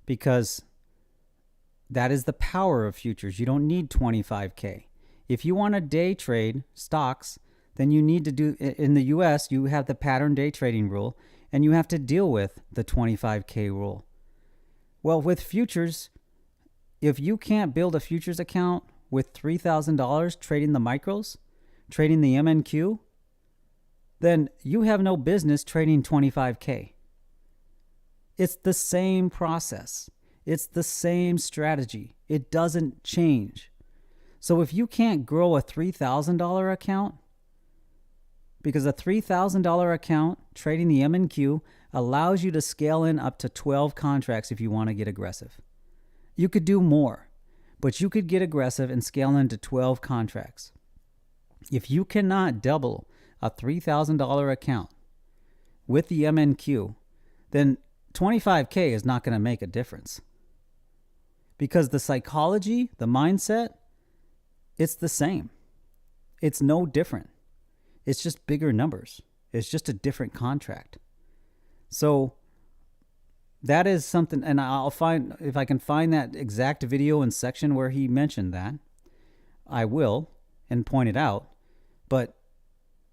A: because that is the power of futures. You don't need 25K. If you want to day trade stocks, then you need to do, in the US, you have the pattern day trading rule, and you have to deal with the 25K rule. Well, with futures, if you can't build a futures account with $3,000 trading the micros, trading the MNQ, then you have no business trading 25K. It's the same process. It's the same strategy. It doesn't change. So if you can't grow a $3,000 account, because a $3,000 account trading the MNQ allows you to scale in up to 12 contracts if you want to get aggressive. You could do more, but you could get aggressive and scale into 12 contracts. If you cannot double a $3,000 account with the MNQ, then 25K is not going to make a difference. Because the psychology, the mindset, it's the same. It's no different. It's just bigger numbers. It's just a different contract. So that is something, and I'll find, if I can find that exact video and section where he mentioned that, I will, and point it out. But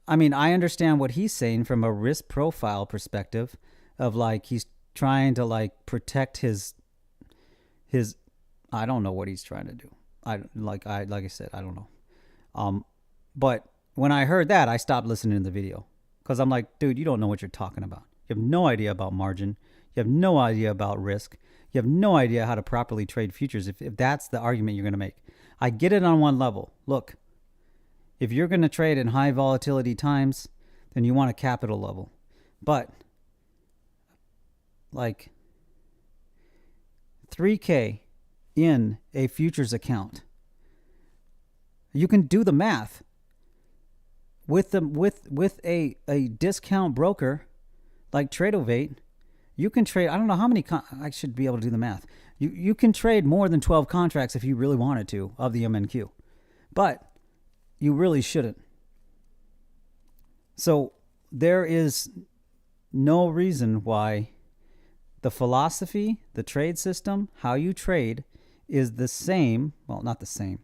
A: I mean, I understand what he's saying from a risk profile perspective of like he's trying to like protect his I don't know what he's trying to do. Like I said, I don't know. But when I heard that, I stopped listening to the video because I'm like, dude, you don't know what you're talking about. You have no idea about margin. You have no idea about risk. You have no idea how to properly trade futures if that's the argument you're going to make. I get it on one level. Look, if you're going to trade in high volatility times, then you want a capital level. But like 3K in a futures account, you can do the math with a discount broker like Tradeovate. You can trade, I don't know how many, I should be able to do the math. You can trade more than 12 contracts if you really wanted to of the MNQ. But you really shouldn't. So there is no reason why the philosophy, the trade system, how you trade is the same. Well, not the same.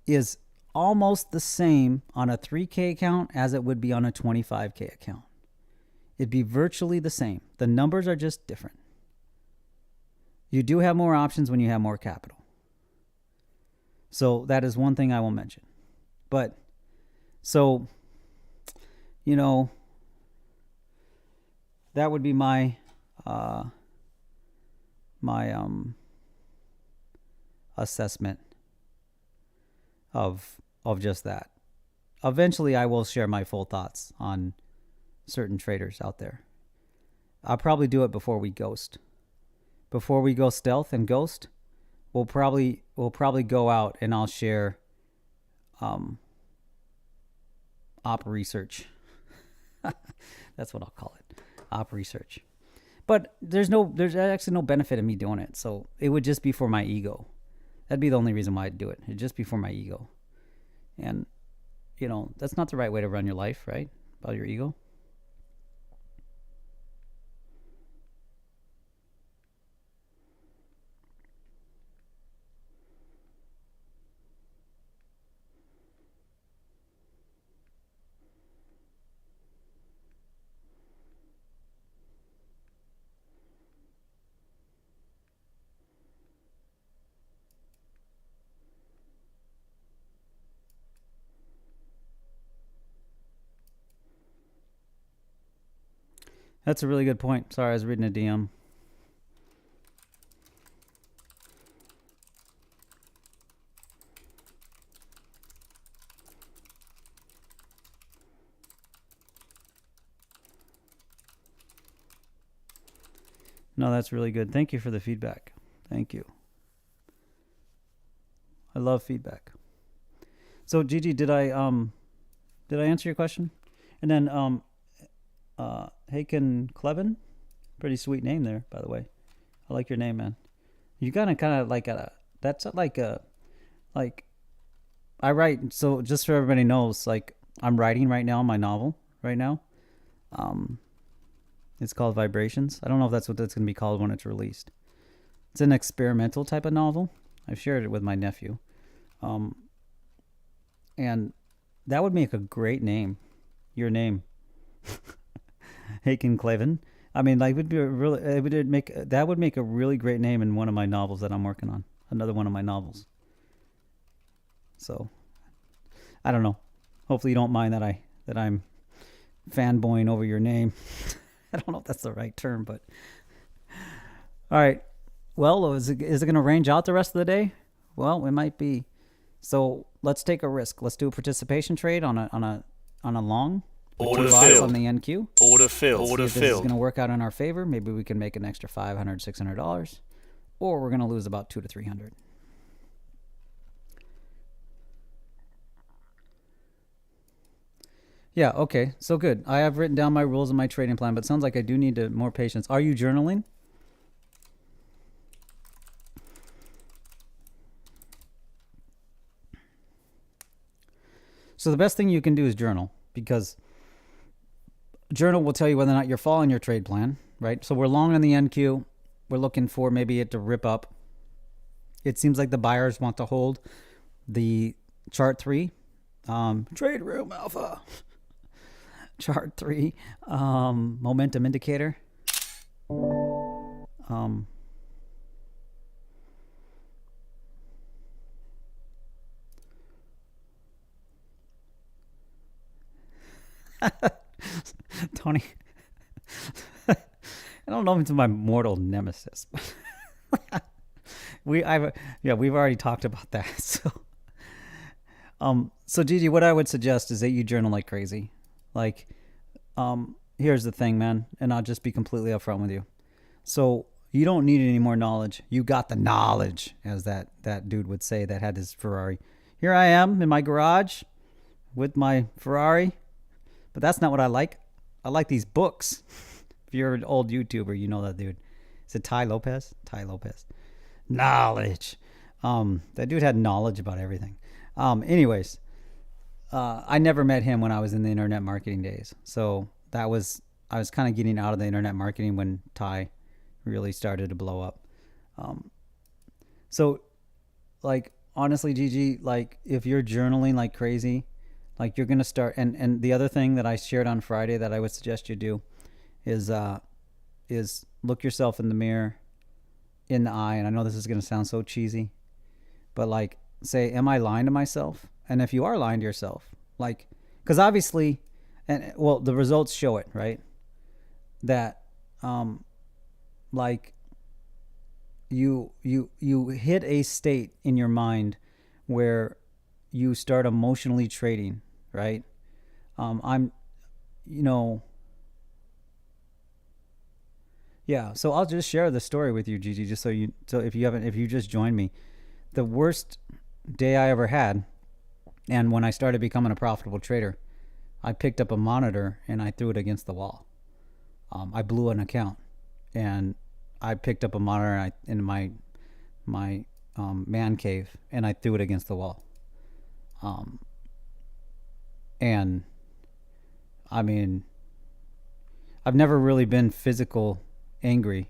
A: Is almost the same on a 3K account as it would be on a 25K account. It'd be virtually the same. The numbers are just different. You do have more options when you have more capital. So that is one thing I will mention. But, so, you know, that would be my assessment of just that. Eventually, I will share my full thoughts on certain traders out there. I'll probably do it before we ghost. Before we go stealth and ghost, we'll probably go out and I'll share op research. That's what I'll call it. Op research. But there's actually no benefit in me doing it. So it would just be for my ego. That'd be the only reason why I'd do it. It'd just be for my ego. And, you know, that's not the right way to run your life, right? About your ego. That's a really good point. Sorry, I was reading a DM. No, that's really good. Thank you for the feedback. Thank you. I love feedback. So Gigi, did I answer your question? And then Haken Clevin, pretty sweet name there, by the way. I like your name, man. You kind of like that's like I write. So just so everybody knows, like I'm writing right now my novel right now. It's called Vibrations. I don't know if that's what that's going to be called when it's released. It's an experimental type of novel. I've shared it with my nephew. And that would make a great name. Your name. Haken Clavin. I mean, like, that would make a really great name in one of my novels that I'm working on. Another one of my novels. So, I don't know. Hopefully you don't mind that I'm fanboying over your name. I don't know if that's the right term, but all right. Well, is it going to range out the rest of the day? Well, it might be. So let's take a risk. Let's do a participation trade on a long.
B: Order
A: lots
B: filled.
A: On the NQ.
B: Order filled. Order
A: If this is
B: filled.
A: going to work out in our favor. Maybe we can make an extra $500, $600, or we're going to lose about $200 to $300. Yeah, okay. So good. I have written down my rules and my trading plan, but it sounds like I do need more patience. Are you journaling? So the best thing you can do is journal, because journal will tell you whether or not you're following your trade plan, right? So we're long on the NQ. We're looking for maybe it to rip up. It seems like the buyers want to hold the chart 3. Trade room alpha. Chart 3, momentum indicator. Tony, I don't know if it's my mortal nemesis. we've already talked about that. So Gigi, what I would suggest is that you journal like crazy. Like, here's the thing, man, and I'll just be completely upfront with you. So you don't need any more knowledge. You got the knowledge, as that dude would say that had his Ferrari. Here I am in my garage with my Ferrari, but that's not what I like. I like these books. If you're an old YouTuber, you know that dude. Is it Ty Lopez? Ty Lopez. Knowledge. That dude had knowledge about everything. Anyways, I never met him when I was in the internet marketing days. So I was kind of getting out of the internet marketing when Ty really started to blow up. So like, honestly, Gigi, like if you're journaling like crazy, like you're going to start. And the other thing that I shared on Friday that I would suggest you do is look yourself in the mirror, in the eye. And I know this is going to sound so cheesy, but like say, am I lying to myself? And if you are lying to yourself, like, because obviously, and well, the results show it, right? That, like, you hit a state in your mind where you start emotionally trading, right? Yeah. So I'll just share the story with you, Gigi, just so if you just joined me, the worst day I ever had. And when I started becoming a profitable trader, I picked up a monitor and I threw it against the wall. I blew an account, and I picked up a monitor in my man cave, and I threw it against the wall. And I mean, I've never really been physical angry,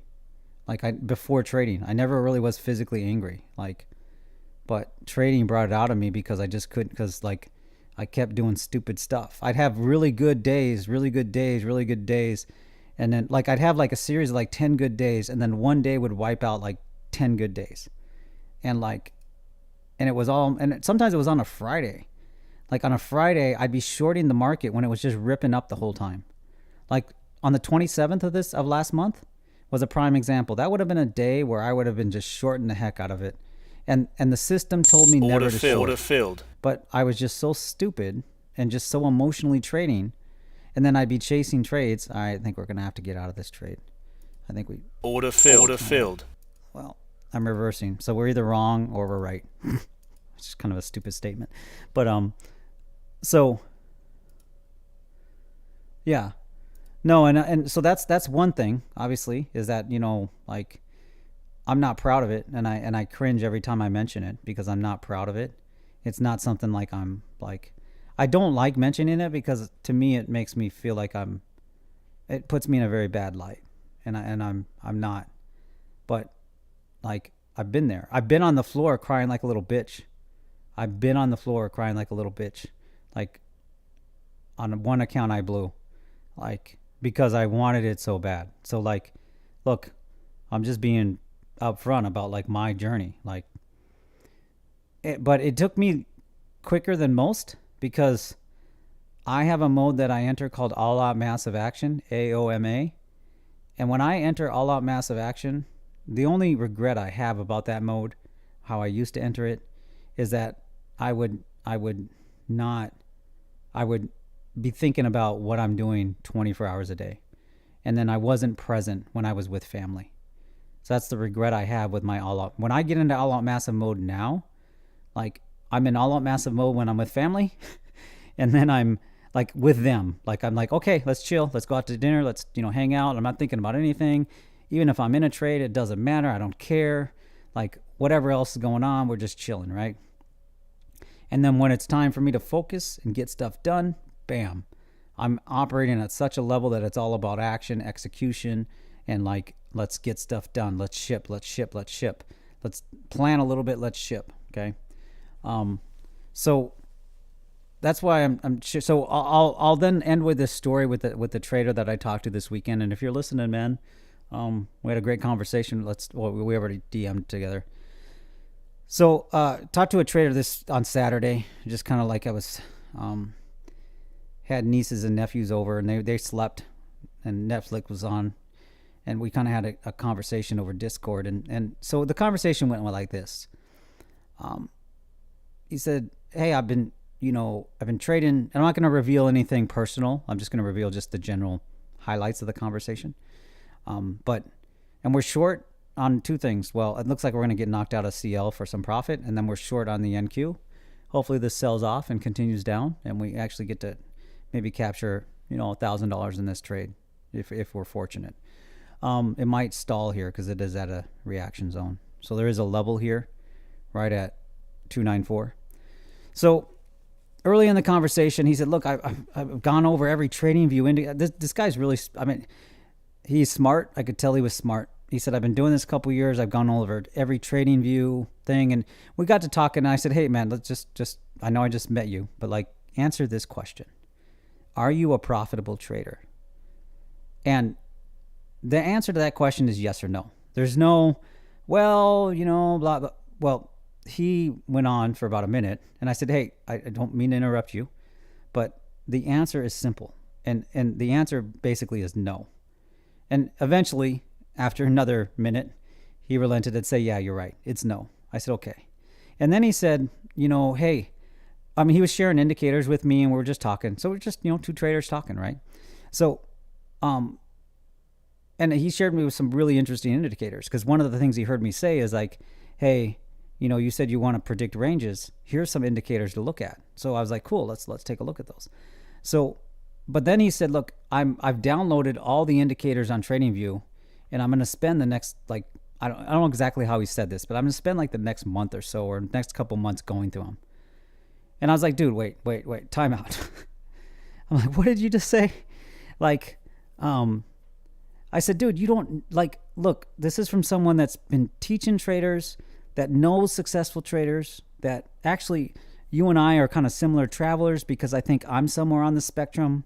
A: before trading. I never really was physically angry, but trading brought it out of me because I just couldn't, because like I kept doing stupid stuff. I'd have really good days, and then like I'd have like a series of like 10 good days, and then one day would wipe out like 10 good days. And it was all, and sometimes it was on a Friday. Like on a Friday, I'd be shorting the market when it was just ripping up the whole time. Like on the 27th of last month was a prime example. That would have been a day where I would have been just shorting the heck out of it. And the system told me never to short.
B: Order filled.
A: But I was just so stupid and just so emotionally trading. And then I'd be chasing trades. All right, I think we're going to have to get out of this trade. I think we...
B: Order filled.
A: Well, I'm reversing. So we're either wrong or we're right. It's just kind of a stupid statement. But, so... Yeah. No, and so that's one thing, obviously, is that, like... I'm not proud of it, and I cringe every time I mention it because I'm not proud of it. It's not something like I'm like, I don't like mentioning it because to me it makes me feel like it puts me in a very bad light, and I'm not. But like I've been there. I've been on the floor crying like a little bitch. Like on one account I blew, like because I wanted it so bad. So like, look, I'm just being up front about like my journey, but it took me quicker than most because I have a mode that I enter called all out massive action, AOMA. And when I enter all out massive action, the only regret I have about that mode, how I used to enter it, is that I would be thinking about what I'm doing 24 hours a day. And then I wasn't present when I was with family. So that's the regret I have with my all out. When I get into all out massive mode now, like I'm in all out massive mode when I'm with family, and then I'm like with them. Like I'm like, okay, let's chill. Let's go out to dinner. Let's, hang out. I'm not thinking about anything. Even if I'm in a trade, it doesn't matter. I don't care. Like whatever else is going on, we're just chilling, right? And then when it's time for me to focus and get stuff done, bam, I'm operating at such a level that it's all about action, execution, and like, let's get stuff done. Let's ship. Let's plan a little bit. Let's ship. Okay. So that's why I'm so I'll then end with this story with the trader that I talked to this weekend. And if you're listening, man, we had a great conversation. We already DM'd together. So talked to a trader this on Saturday, just kind of like I was had nieces and nephews over, and they slept, and Netflix was on, and we kind of had a conversation over Discord, and so the conversation went like this. He said, "Hey, I've been trading, and I'm not going to reveal anything personal. I'm just going to reveal just the general highlights of the conversation. And we're short on two things. Well, it looks like we're going to get knocked out of CL for some profit, and then we're short on the NQ. Hopefully this sells off and continues down, and we actually get to maybe capture, $1,000 in this trade if we're fortunate. It might stall here because it is at a reaction zone. So there is a level here right at 294. So early in the conversation, he said, look, I've gone over every trading view indicator. This guy's really, he's smart. I could tell he was smart. He said, I've been doing this a couple years. I've gone over every trading view thing. And we got to talking, and I said, hey, man, let's just I know I just met you, but answer this question. Are you a profitable trader? And the answer to that question is yes or no. There's no, blah, blah. Well, he went on for about a minute, and I said, hey, I don't mean to interrupt you, but the answer is simple. And the answer basically is no. And eventually, after another minute, he relented and said, yeah, you're right. It's no. I said, okay. And then he said, hey, he was sharing indicators with me, and we were just talking. So we're just, two traders talking, right? So, and he shared me with some really interesting indicators, because one of the things he heard me say is hey, you said you want to predict ranges. Here's some indicators to look at. So I was like, cool, let's take a look at those. So, but then he said, look, I've downloaded all the indicators on TradingView, and I'm going to spend the next, I don't know exactly how he said this, but I'm going to spend the next month or so, or next couple months going through them. And I was like, dude, wait, time out. I'm like, what did you just say? I said, dude, you don't look, this is from someone that's been teaching traders, that knows successful traders, that actually you and I are kind of similar travelers, because I think I'm somewhere on the spectrum.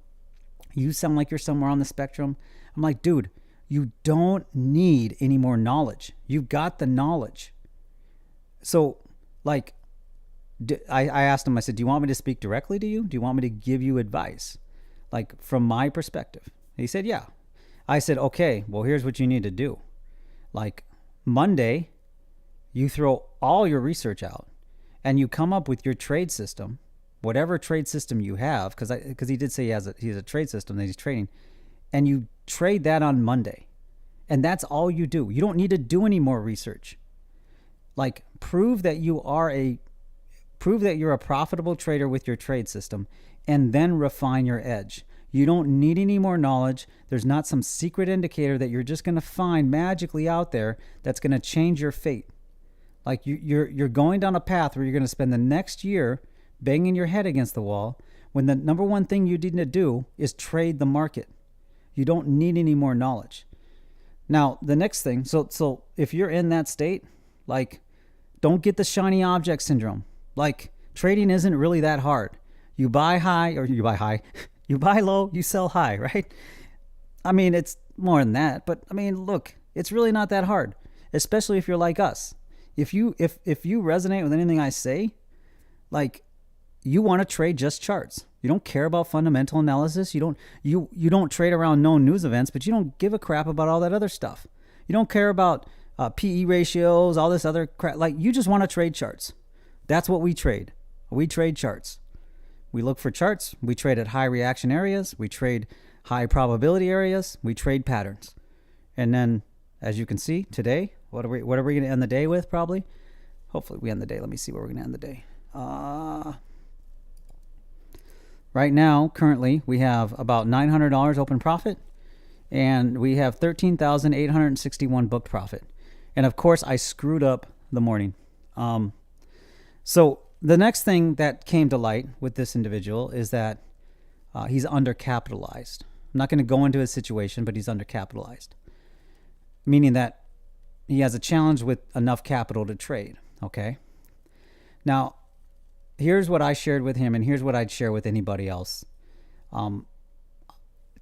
A: You sound like you're somewhere on the spectrum. I'm like, dude, you don't need any more knowledge. You've got the knowledge. So I asked him, I said, do you want me to speak directly to you? Do you want me to give you advice, from my perspective? And he said, yeah. I said, okay, well, here's what you need to do. Monday, you throw all your research out and you come up with your trade system, whatever trade system you have, because he did say he has a trade system that he's trading, and you trade that on Monday. And that's all you do. You don't need to do any more research. Prove that you're a profitable trader with your trade system, and then refine your edge. You don't need any more knowledge. There's not some secret indicator that you're just going to find magically out there that's going to change your fate. You're going down a path where you're going to spend the next year banging your head against the wall, when the number one thing you need to do is trade the market. You don't need any more knowledge. Now, the next thing, so if you're in that state, don't get the shiny object syndrome. Trading isn't really that hard. You buy low, you sell high, right? It's more than that, but look, it's really not that hard, especially if you're like us. If you resonate with anything I say, you want to trade just charts. You don't care about fundamental analysis. You don't trade around known news events, but you don't give a crap about all that other stuff. You don't care about PE ratios, all this other crap. You just want to trade charts. That's what we trade. We trade charts. We look for charts. We trade at high reaction areas. We trade high probability areas. We trade patterns. And then, as you can see today, what are we going to end the day with? Probably. Hopefully we end the day. Let me see where we're going to end the day. Right now, currently, we have about $900 open profit, and we have $13,861 booked profit. And of course, I screwed up the morning. So the next thing that came to light with this individual is that he's undercapitalized. I'm not going to go into his situation, but he's undercapitalized, meaning that he has a challenge with enough capital to trade. Okay. Now, here's what I shared with him, and here's what I'd share with anybody else.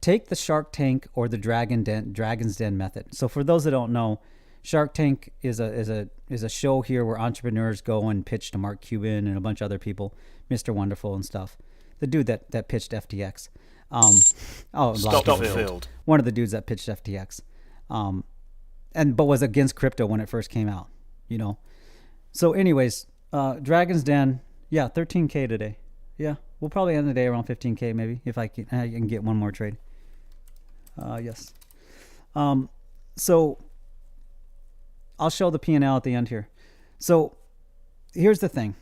A: Take the Shark Tank or the Dragon's Den method. So for those that don't know, Shark Tank is a show here where entrepreneurs go and pitch to Mark Cuban and a bunch of other people, Mr. Wonderful and stuff. The dude that pitched FTX.
B: Stop filled.
A: One of the dudes that pitched FTX. But was against crypto when it first came out, you know. So anyways, Dragon's Den, yeah, 13K today. Yeah, we'll probably end the day around 15K maybe if I can get one more trade. Yes. So I'll show the PnL at the end here. So here's the thing.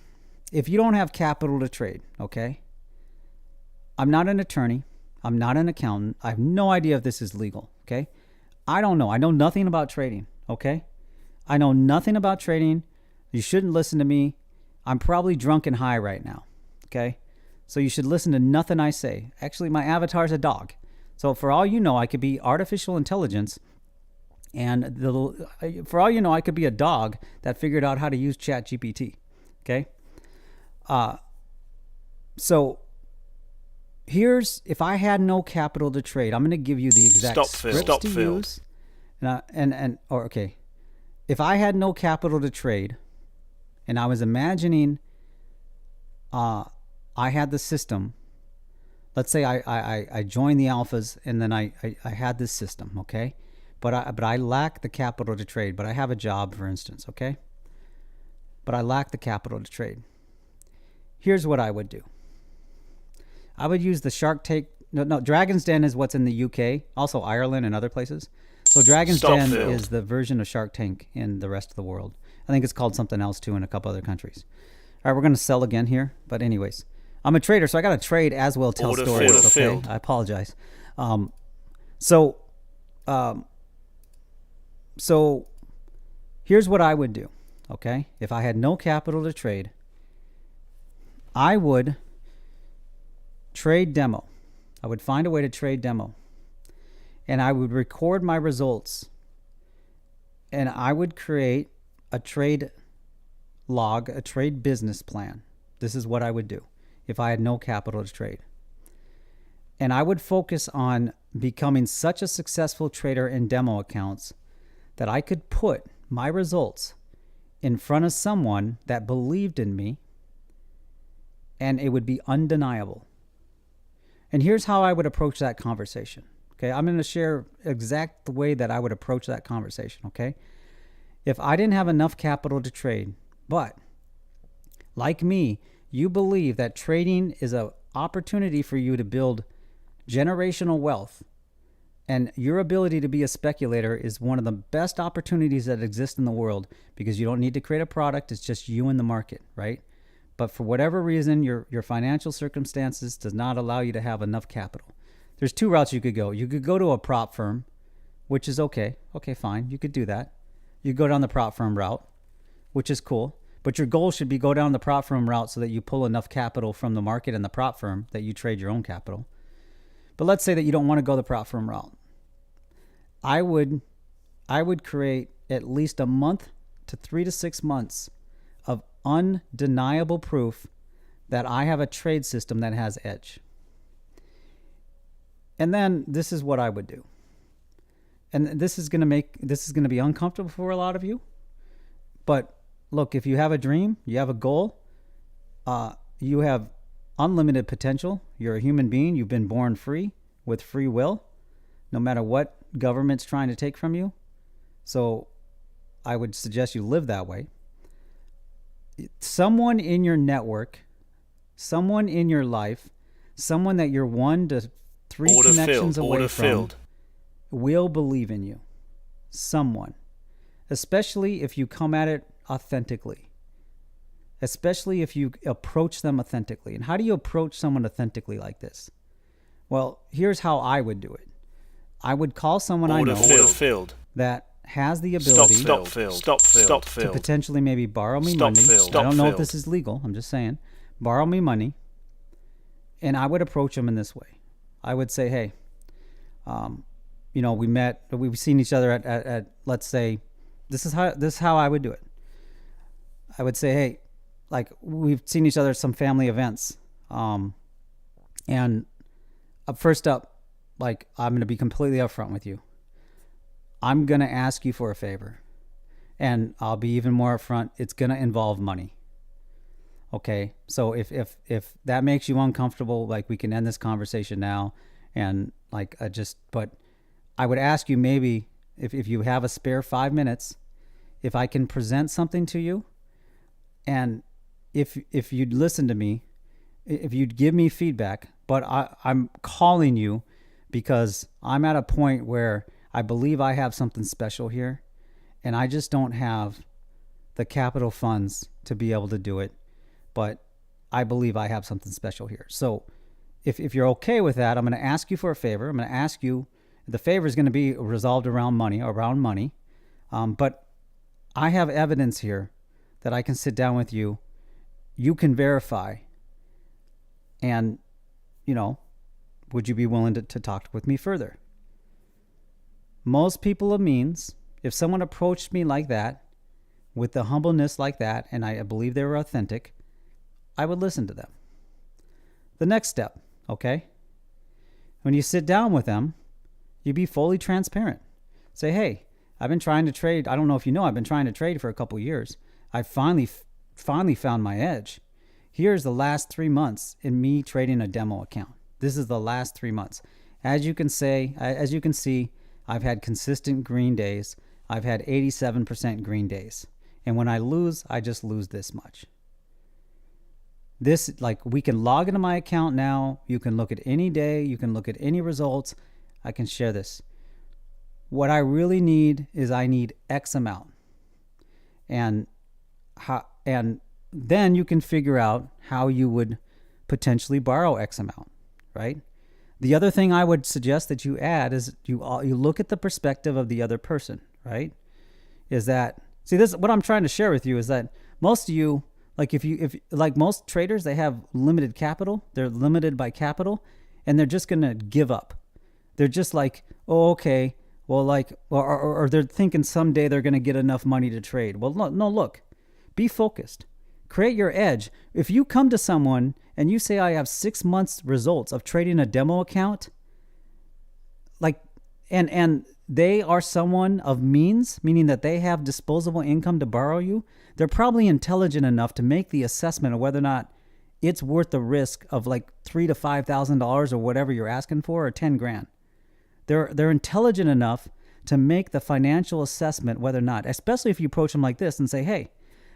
A: If you don't have capital to trade, okay? I'm not an attorney. I'm not an accountant. I have no idea if this is legal, okay? I don't know. I know nothing about trading, okay? I know nothing about trading. You shouldn't listen to me. I'm probably drunk and high right now, okay? So you should listen to nothing I say. Actually, my avatar's a dog. So for all you know, I could be artificial intelligence, and for all you know, I could be a dog that figured out how to use ChatGPT, okay? So if I had no capital to trade, I'm going to give you the exact scripts to use. If I had no capital to trade, and I was imagining I had the system. Let's say I joined the alphas and then I had this system, okay? But I lack the capital to trade. But I have a job, for instance, okay? But I lack the capital to trade. Here's what I would do. I would use the Shark Tank. No, Dragon's Den is what's in the UK, also Ireland and other places. So Dragon's Den is the version of Shark Tank in the rest of the world. I think it's called something else too in a couple other countries. All right, we're going to sell again here. But anyways, I'm a trader, so I got to trade as well tell stories. Okay, I apologize. So here's what I would do. Okay, if I had no capital to trade, I would trade demo. I would find a way to trade demo, and I would record my results, and I would create a trade log, a trade business plan. This is what I would do if I had no capital to trade. And I would focus on becoming such a successful trader in demo accounts that I could put my results in front of someone that believed in me, and it would be undeniable. And here's how I would approach that conversation. Okay, I'm going to share exact the way that I would approach that conversation, okay? If I didn't have enough capital to trade, but like me, you believe that trading is an opportunity for you to build generational wealth, and your ability to be a speculator is one of the best opportunities that exist in the world, because you don't need to create a product. It's just you in the market, right? But for whatever reason, your financial circumstances does not allow you to have enough capital. There's two routes you could go. You could go to a prop firm, which is okay. Okay, fine. You could do that. You go down the prop firm route, which is cool. But your goal should be go down the prop firm route so that you pull enough capital from the market and the prop firm that you trade your own capital. But let's say that you don't want to go the prop firm route. I would create at least a month to 3 to 6 months of undeniable proof that I have a trade system that has edge. And then this is what I would do. And this is going to be uncomfortable for a lot of you. But look, if you have a dream, you have a goal, you have unlimited potential. You're a human being. You've been born free with free will, no matter what government's trying to take from you. So I would suggest you live that way. Someone in your network, someone in your life, someone that you're 1 to 3 connections away from will believe in you. Someone. Especially if you come at it authentically. Especially if you approach them authentically. And how do you approach someone authentically like this? Well, here's how I would do it. I would call someone I know that has the ability to potentially maybe borrow me money. I don't know if this is legal. I'm just saying. Borrow me money. And I would approach them in this way. I would say, hey, we've seen each other at let's say, this is how I would do it. I would say, hey, like we've seen each other at some family events. And first up, like I'm going to be completely upfront with you. I'm going to ask you for a favor, and I'll be even more upfront. It's going to involve money. Okay. So if that makes you uncomfortable, like we can end this conversation now. And like, but I would ask you maybe if you have a spare 5 minutes, if I can present something to you, and if you'd listen to me, if you'd give me feedback, but I'm calling you because I'm at a point where I believe I have something special here, and I just don't have the capital funds to be able to do it. But I believe I have something special here. So if you're okay with that, I'm going to ask you for a favor. I'm going to ask you, the favor is going to be resolved around money. But I have evidence here that I can sit down with you. You can verify. And, would you be willing to talk with me further? Most people of means, if someone approached me like that, with the humbleness like that, and I believe they were authentic, I would listen to them. The next step, okay? When you sit down with them, you be fully transparent. Say, hey, I've been trying to trade. I don't know if you know, I've been trying to trade for a couple of years. I finally found my edge. Here's the last 3 months in me trading a demo account. This is the last 3 months. As you can see, I've had consistent green days. I've had 87% green days. And when I lose, I just lose this much. This, like, we can log into my account now. You can look at any day. You can look at any results. I can share this. What I really need is I need X amount. And then you can figure out how you would potentially borrow X amount, right? The other thing I would suggest that you add is you look at the perspective of the other person, right? Is that, see, this, what I'm trying to share with you is that most of you, like if like most traders, they have limited capital. They're limited by capital, and they're just going to give up. They're just like, oh, okay. Well, like, or they're thinking someday they're going to get enough money to trade. Well, no, look, be focused. Create your edge. If you come to someone and you say, I have 6 months results of trading a demo account, like, and they are someone of means, meaning that they have disposable income to borrow you, they're probably intelligent enough to make the assessment of whether or not it's worth the risk of like $3,000 to $5,000 or whatever you're asking for, or 10 grand. They're intelligent enough to make the financial assessment whether or not, especially if you approach them like this and say, hey,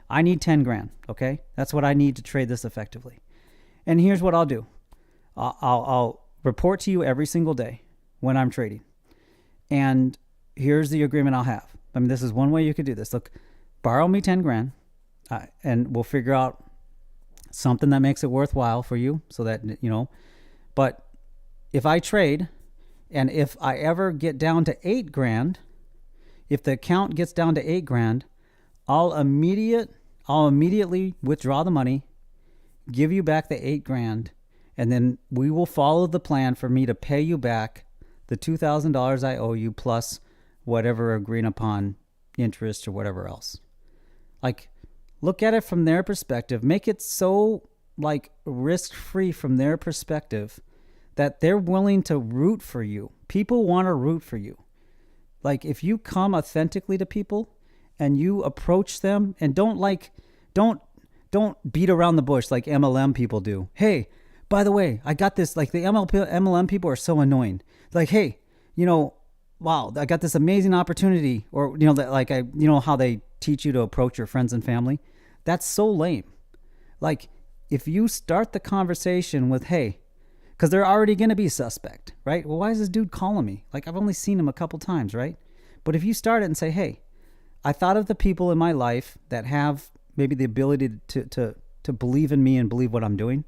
A: I need 10 grand. Okay. That's what I need to trade this effectively. And here's what I'll do. I'll report to you every single day when I'm trading. And here's the agreement I'll have. I mean, this is one way you could do this. Look, borrow me 10 grand and we'll figure out something that makes it worthwhile for you so that, but if I trade and if I ever get down to 8 grand, if the account gets down to 8 grand, I'll immediately withdraw the money, give you back the 8 grand, and then we will follow the plan for me to pay you back the $2,000 I owe you plus whatever agreed upon interest or whatever else. Like, look at it from their perspective. Make it so like risk-free from their perspective that they're willing to root for you. People want to root for you. Like, if you come authentically to people and you approach them and don't beat around the bush like MLM people do. Hey, by the way, I got this, like the MLM people are so annoying. Like, hey, wow, I got this amazing opportunity, or, like how they teach you to approach your friends and family. That's so lame. Like, if you start the conversation with, hey, because they're already going to be suspect, right? Well, why is this dude calling me? Like, I've only seen him a couple times, right? But if you start it and say, hey, I thought of the people in my life that have maybe the ability to believe in me and believe what I'm doing.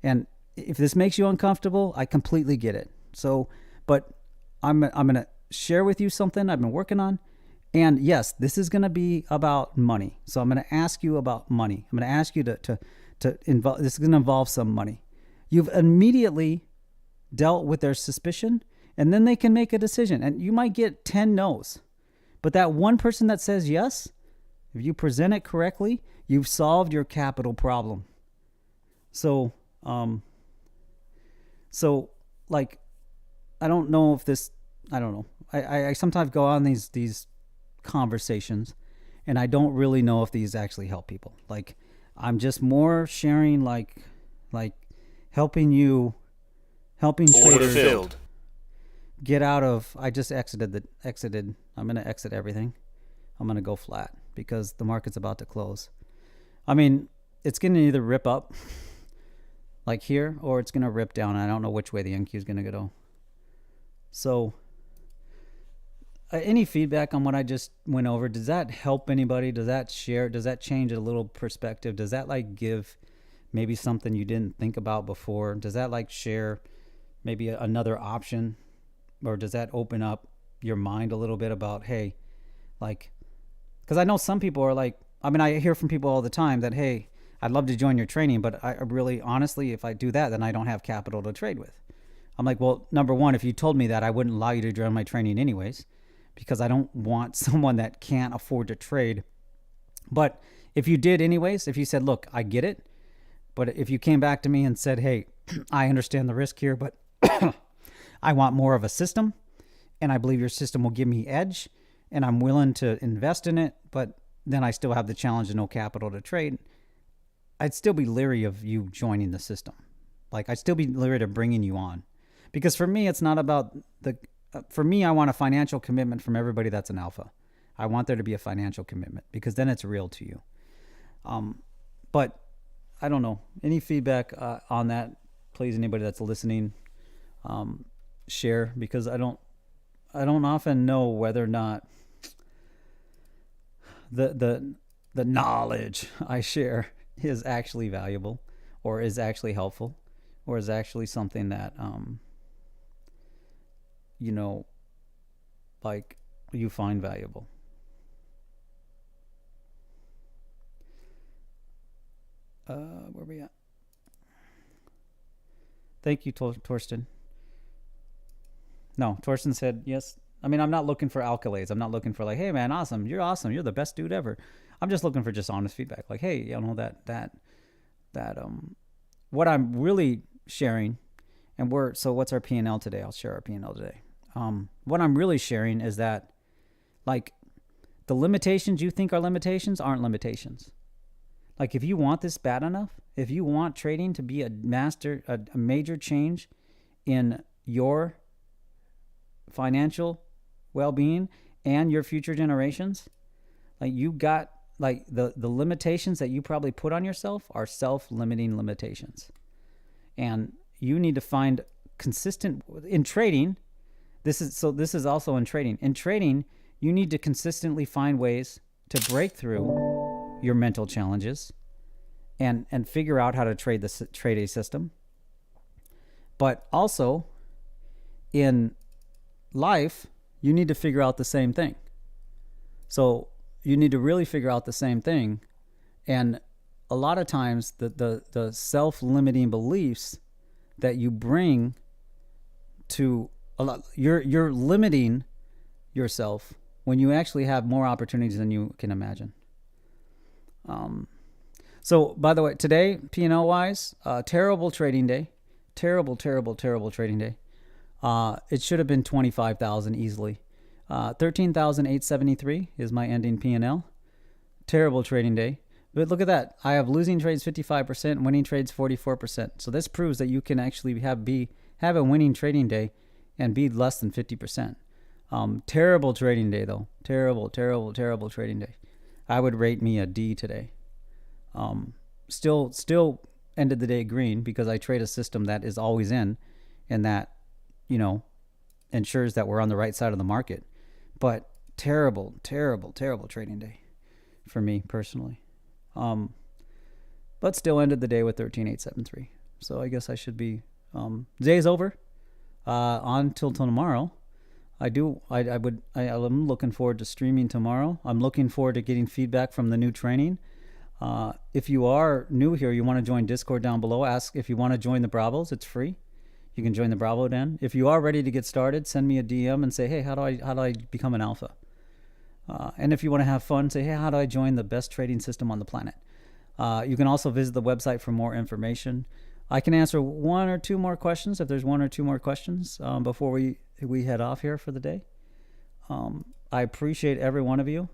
A: And if this makes you uncomfortable, I completely get it. So, but I'm going to share with you something I've been working on. And yes, this is going to be about money. So I'm going to ask you about money. I'm going to ask you to involve, this is going to involve some money. You've immediately dealt with their suspicion, and then they can make a decision. And you might get 10 no's. But that one person that says yes, if you present it correctly, You've solved your capital problem. So, like, I don't know if this, I don't know. I sometimes go on these conversations and I don't really know if these actually help people. Like, I'm just more sharing, like helping traders
B: filled.
A: get out of, I just exited. I'm going to exit everything. I'm going to go flat because the market's about to close. I mean, it's going to either rip up like here, or it's going to rip down. I don't know which way the NQ is going to go. So, any feedback on what I just went over? Does that help anybody? Does that share? Does that change a little perspective? Does that like give maybe something you didn't think about before? Does that like share maybe another option? Or does that open up your mind a little bit about, hey, like, because I know some people are like, I mean, I hear from people all the time that, hey, I'd love to join your training, but I really, honestly, if I do that, then I don't have capital to trade with. I'm like, well, number one, if you told me that, I wouldn't allow you to join my training anyways, because I don't want someone that can't afford to trade. But if you did anyways, if you said, look, I get it, but if you came back to me and said, hey, I understand the risk here, but I want more of a system, and I believe your system will give me edge, and I'm willing to invest in it, but then I still have the challenge of no capital to trade, I'd still be leery of you joining the system. Like, I'd still be leery of bringing you on. Because for me, it's not about for me, I want a financial commitment from everybody that's an alpha. I want there to be a financial commitment because then it's real to you. But I don't know. Any feedback on that, please, anybody that's listening, share, because I don't often know whether or not the knowledge I share is actually valuable, or is actually helpful, or is actually something that like you find valuable. Where are we at? Thank you, Torsten. No, Torsten said yes. I mean, I'm not looking for accolades. I'm not looking for like, hey man, awesome. You're awesome. You're the best dude ever. I'm just looking for just honest feedback. Like, hey, you know, that what I'm really sharing, and so what's our PnL today? I'll share our PnL today. What I'm really sharing is that, like, the limitations you think are limitations aren't limitations. Like, if you want this bad enough, if you want trading to be a major change in your financial well-being and your future generations, like, you got, like, the limitations that you probably put on yourself are self-limiting limitations. And you need to find consistent in trading. This is also in trading. In trading, you need to consistently find ways to break through your mental challenges and figure out how to trade a system. But also in life, you need to figure out the same thing. So you need to really figure out the same thing. And a lot of times the self-limiting beliefs that you bring to a lot, you're limiting yourself when you actually have more opportunities than you can imagine. So by the way, today, P&L wise, terrible trading day, terrible trading day. It should have been 25,000 easily. 13,873 is my ending P&L. Terrible trading day. But look at that. I have losing trades 55%, winning trades 44%. So this proves that you can actually have a winning trading day and be less than 50%. Terrible trading day though. Terrible trading day. I would rate me a D today. Still ended the day green because I trade a system that is always in, and that, you know, ensures that we're on the right side of the market. But terrible trading day for me personally. But still ended the day with 13,873. So I guess I should be, day's over, on till tomorrow. I'm looking forward to streaming tomorrow. I'm looking forward to getting feedback from the new training. If you are new here, you want to join Discord down below, ask if you want to join the Bravos. It's free. You can join the Bravo Den. If you are ready to get started, send me a DM and say, hey, how do I become an alpha? And if you want to have fun, say, hey, how do I join the best trading system on the planet? You can also visit the website for more information. I can answer one or two more questions if there's one or two more questions before we head off here for the day. I appreciate every one of you.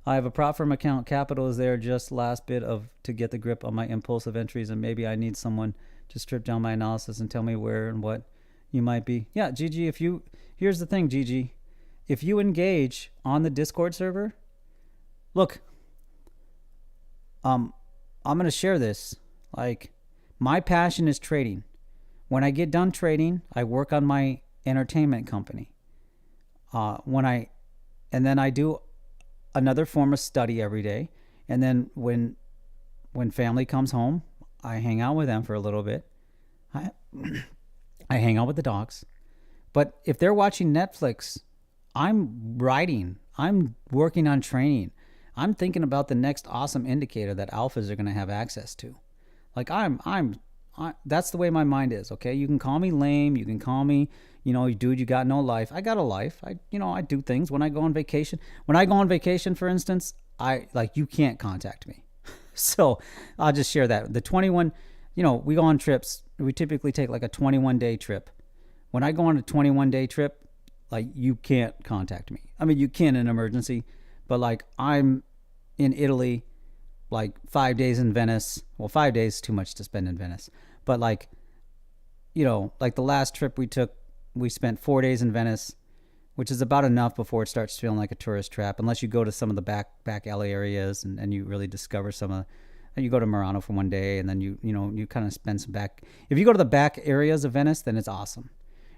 A: I have a prop firm account. Capital is there, just last bit to get the grip on my impulsive entries, and maybe I need someone to strip down my analysis and tell me where and what you might be. Yeah, Gigi, here's the thing, Gigi. If you engage on the Discord server, look, I'm going to share this. Like, my passion is trading. When I get done trading, I work on my entertainment company. And then I do another form of study every day. And then when family comes home, I hang out with them for a little bit. I hang out with the dogs. But if they're watching Netflix, I'm writing. I'm working on training. I'm thinking about the next awesome indicator that alphas are going to have access to. Like that's the way my mind is. Okay. You can call me lame. You can call me, dude, you got no life. I got a life. I do things when I go on vacation. When I go on vacation, for instance, you can't contact me. So I'll just share that. The 21, we go on trips. We typically take like a 21-day trip. When I go on a 21-day trip, you can't contact me. I mean, you can in an emergency, but I'm in Italy, 5 days in Venice. Well, 5 days is too much to spend in Venice. But the last trip we took, we spent 4 days in Venice, which is about enough before it starts feeling like a tourist trap, unless you go to some of the back alley areas and you really discover some of. You go to Murano for 1 day, and then you kind of spend some back. If you go to the back areas of Venice, then it's awesome.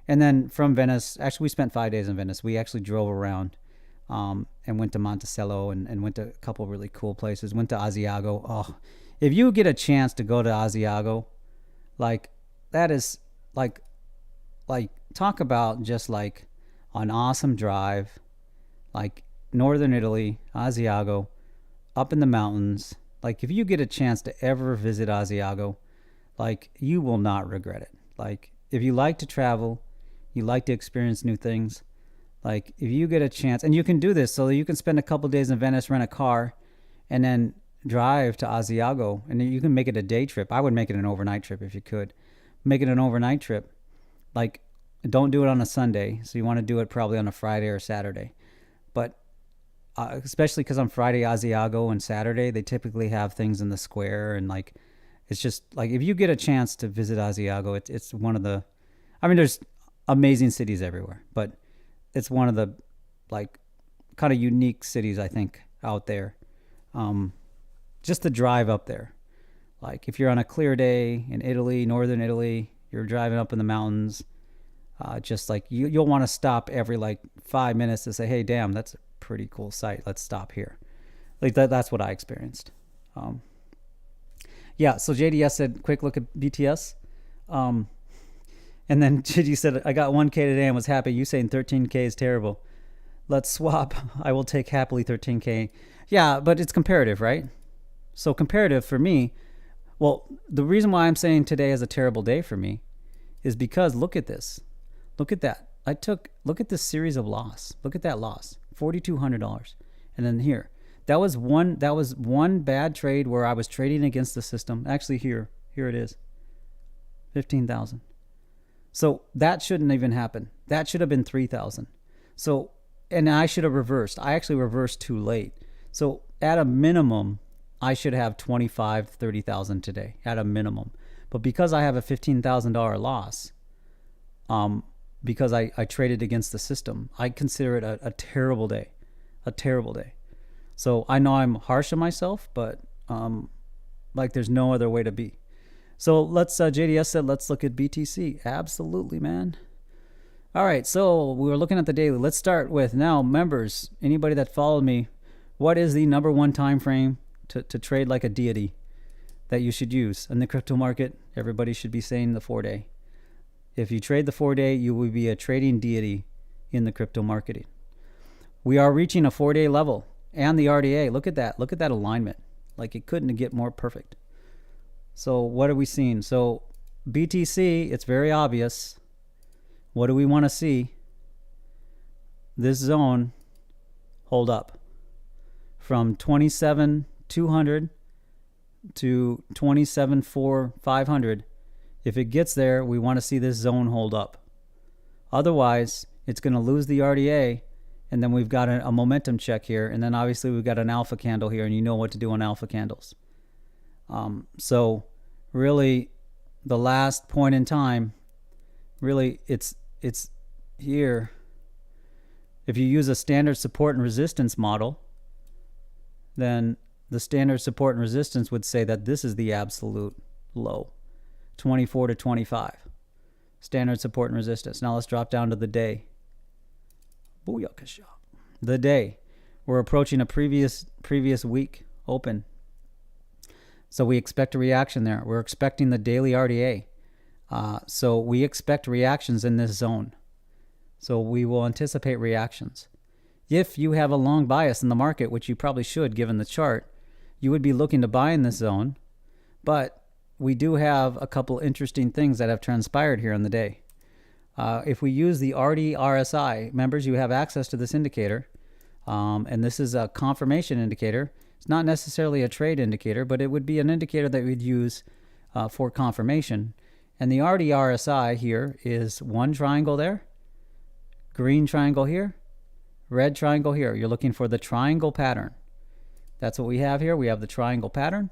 A: And then from Venice, actually we spent 5 days in Venice. We actually drove around and went to Monticello and went to a couple really cool places. Went to Asiago. Oh, if you get a chance to go to Asiago, that is talk about just an awesome drive, northern Italy, Asiago, up in the mountains. If you get a chance to ever visit Asiago, you will not regret it. If you like to travel, you like to experience new things, if you get a chance, and you can do this so that you can spend a couple days in Venice, rent a car, and then drive to Asiago, and then you can make it a day trip. I would make it an overnight trip if you could. Make it an overnight trip. Don't do it on a Sunday. So you want to do it probably on a Friday or Saturday. But especially because on Friday, Asiago, and Saturday, they typically have things in the square. And it's just if you get a chance to visit Asiago, it's one of the, there's amazing cities everywhere, but it's one of the kind of unique cities, I think, out there. Just to drive up there. If you're on a clear day in Italy, northern Italy, you're driving up in the mountains, you'll want to stop every 5 minutes to say, hey, damn, that's a pretty cool site. Let's stop here. That's what I experienced. Yeah, so JDS said, quick look at BTS. And then Gigi said, I got 1K today and was happy. You saying 13K is terrible. Let's swap. I will take happily 13K. Yeah, but it's comparative, right? So comparative for me, well, the reason why I'm saying today is a terrible day for me is because look at this. Look at that. Look at this series of loss. Look at that loss, $4,200. And then here, that was one bad trade where I was trading against the system. Actually, here it is, 15,000. So that shouldn't even happen. That should have been 3,000. So, and I should have reversed. I actually reversed too late. So at a minimum, I should have 25, 30,000 today at a minimum. But because I have a $15,000 loss, because I traded against the system, I consider it a terrible day, So I know I'm harsh on myself, but there's no other way to be. So let's, JDS said, let's look at BTC. Absolutely, man. All right, so we were looking at the daily. Let's start with now, members, anybody that followed me, what is the number one time frame to trade like a deity that you should use in the crypto market? Everybody should be saying the 4-day. If you trade the 4-day, you will be a trading deity in the crypto marketing. We are reaching a 4-day level and the RDA. Look at that. Look at that alignment. It couldn't get more perfect. So what are we seeing? So BTC, it's very obvious. What do we want to see? This zone hold up. from 27,200 to 27,500. If it gets there, we want to see this zone hold up. Otherwise, it's going to lose the RDA, and then we've got a momentum check here, and then obviously we've got an alpha candle here, and you know what to do on alpha candles. So really, the last point in time, really, it's here. If you use a standard support and resistance model, then the standard support and resistance would say that this is the absolute low, 24 to 25. Standard support and resistance. Now let's drop down to the day. Booyakasha. The day. We're approaching a previous week open. So we expect a reaction there. We're expecting the daily RDA. So we expect reactions in this zone. So we will anticipate reactions. If you have a long bias in the market, which you probably should given the chart, you would be looking to buy in this zone. But we do have a couple interesting things that have transpired here in the day. If we use the RSI, members, you have access to this indicator. And this is a confirmation indicator. It's not necessarily a trade indicator, but it would be an indicator that we'd use for confirmation. And the RSI here is one triangle there, green triangle here, red triangle here. You're looking for the triangle pattern. That's what we have here. We have the triangle pattern.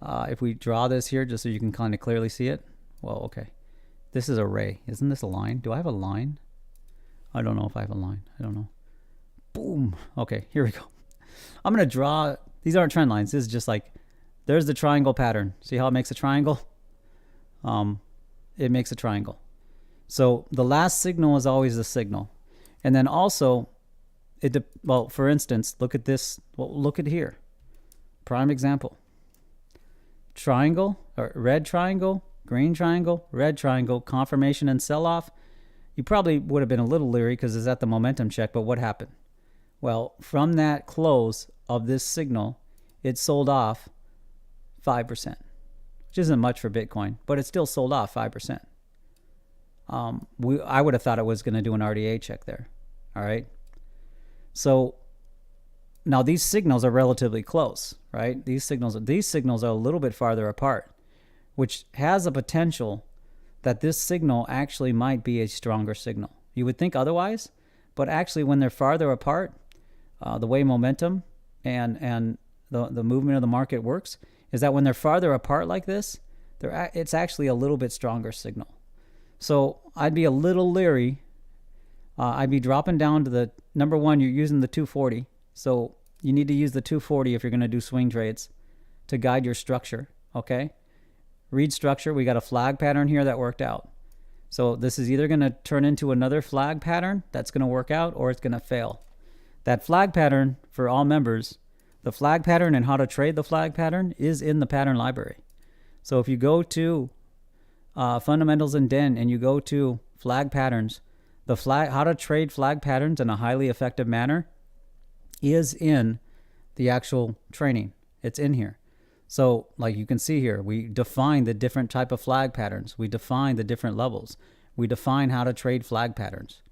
A: If we draw this here just so you can kind of clearly see it. Well, okay. This is a ray. Isn't this a line? Do I have a line? I don't know if I have a line. I don't know. Boom. Okay, here we go. I'm going to draw. These aren't trend lines. This is just like, there's the triangle pattern. See how it makes a triangle? It makes a triangle. So the last signal is always the signal. And then also, well, for instance, look at this. Well, look at here. Prime example. Triangle, or red triangle, green triangle, red triangle, confirmation and sell-off. You probably would have been a little leery because it's at the momentum check, but what happened? Well, from that close of this signal, it sold off 5%, which isn't much for Bitcoin, but it still sold off 5%. I would have thought it was going to do an RDA check there. All right. So now these signals are relatively close, right? These signals are a little bit farther apart, which has a potential that this signal actually might be a stronger signal. You would think otherwise, but actually when they're farther apart, the way momentum and the movement of the market works is that when they're farther apart like this, it's actually a little bit stronger signal. So I'd be a little leery. I'd be dropping down to the, number one, you're using the 240. So you need to use the 240 if you're going to do swing trades to guide your structure, okay? Read structure. We got a flag pattern here that worked out. So this is either going to turn into another flag pattern that's going to work out, or it's going to fail. That flag pattern, for all members, the flag pattern and how to trade the flag pattern is in the pattern library. So if you go to Fundamentals and Den and you go to flag patterns, how to trade flag patterns in a highly effective manner is in the actual training. It's in here. So like you can see here, we define the different type of flag patterns. We define the different levels. We define how to trade flag patterns.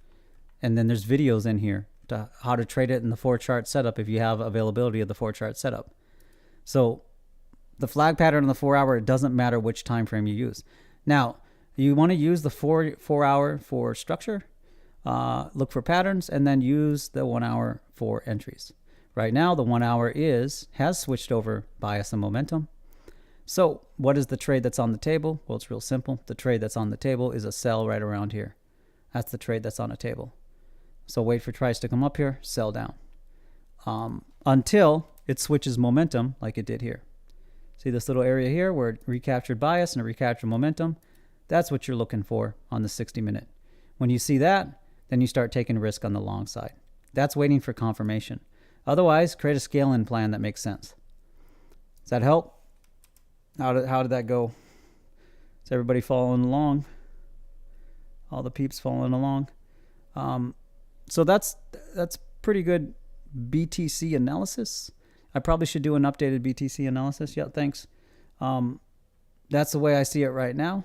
A: And then there's videos in here to how to trade it in the 4-chart setup if you have availability of the 4-chart setup. So the flag pattern in the 4-hour, it doesn't matter which time frame you use. Now, you want to use the 4-hour for structure, look for patterns, and then use the 1-hour for entries. Right now, the 1-hour has switched over bias and momentum. So what is the trade that's on the table? Well, it's real simple. The trade that's on the table is a sell right around here. That's the trade that's on the table. So wait for price to come up here, sell down. Until it switches momentum like it did here. See this little area here where it recaptured bias and it recaptured momentum? That's what you're looking for on the 60-minute. When you see that, then you start taking risk on the long side. That's waiting for confirmation. Otherwise, create a scale-in plan that makes sense. Does that help? How did that go? Is everybody following along? All the peeps following along? So that's pretty good BTC analysis. I probably should do an updated BTC analysis. Yeah, thanks. That's the way I see it right now.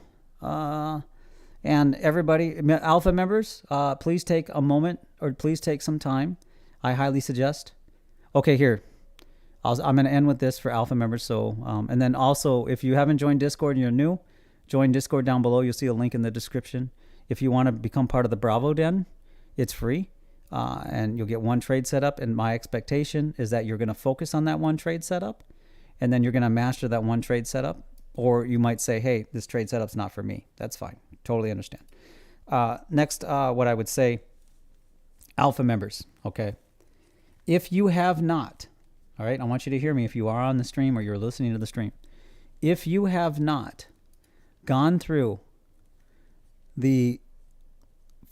A: And everybody, Alpha members, please take a moment or please take some time. I highly suggest. Okay, here. I'm going to end with this for alpha members. So, and then also, if you haven't joined Discord and you're new, join Discord down below. You'll see a link in the description. If you want to become part of the Bravo Den, it's free. And you'll get one trade setup. And my expectation is that you're going to focus on that one trade setup. And then you're going to master that one trade setup. Or you might say, hey, this trade setup's not for me. That's fine. Totally understand. Next, what I would say, alpha members, okay? If you have not, all right, I want you to hear me if you are on the stream or you're listening to the stream. If you have not gone through the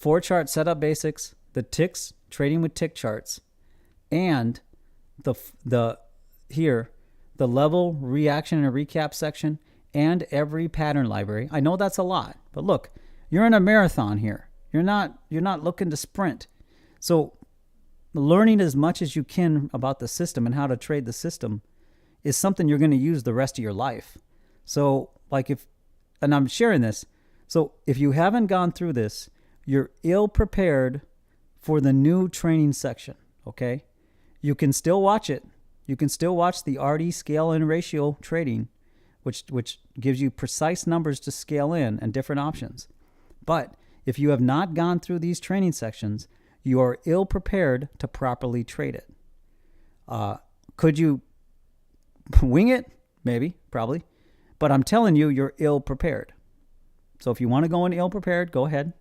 A: 4-chart setup basics, the ticks, trading with tick charts, and the level, reaction, and recap section, and every pattern library. I know that's a lot, but look, you're in a marathon here. You're not looking to sprint. So learning as much as you can about the system and how to trade the system is something you're going to use the rest of your life. So and I'm sharing this. So if you haven't gone through this, you're ill prepared for the new training section, okay? You can still watch it. You can still watch the RD scale in ratio trading, which gives you precise numbers to scale in and different options. But if you have not gone through these training sections, you are ill prepared to properly trade it. Could you wing it? Maybe, probably. But I'm telling you, you're ill prepared. So if you want to go in ill prepared, go ahead.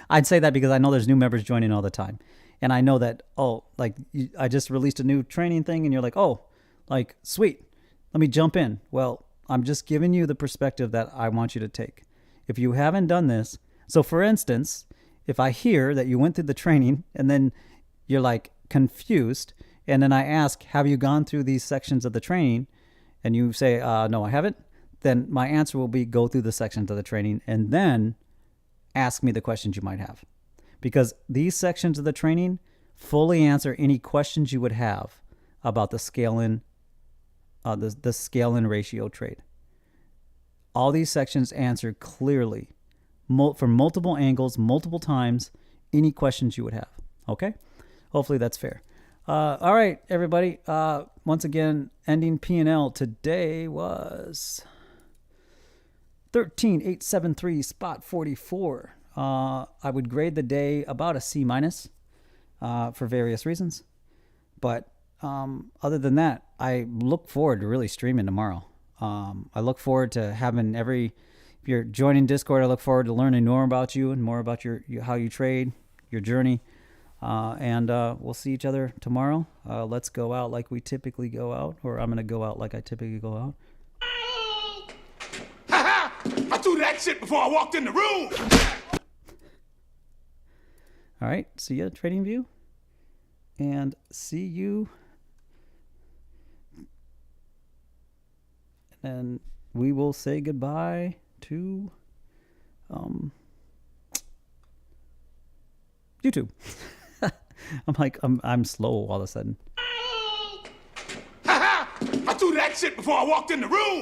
A: I'd say that because I know there's new members joining all the time. And I know that, I just released a new training thing and you're like, sweet, let me jump in. Well, I'm just giving you the perspective that I want you to take. If you haven't done this, so for instance, if I hear that you went through the training and then you're like confused, and then I ask, have you gone through these sections of the training? And you say, no, I haven't. Then my answer will be go through the sections of the training and then ask me the questions you might have. Because these sections of the training fully answer any questions you would have about the scale-in ratio trade. All these sections answer clearly from multiple angles, multiple times, any questions you would have. Okay? Hopefully that's fair. All right, everybody. Once again, ending PnL today was 13,873, spot 44. I would grade the day about a C- for various reasons. But other than that, I look forward to really streaming tomorrow. I look forward to having if you're joining Discord, I look forward to learning more about you and more about how you trade, your journey. And we'll see each other tomorrow. Let's go out like we typically go out, or I'm going to go out like I typically go out.
B: I threw that shit before I walked in the room.
A: All right. See you at TradingView. And see you. And we will say goodbye to YouTube. I'm slow all of a sudden.
B: I threw that shit before I walked in the room.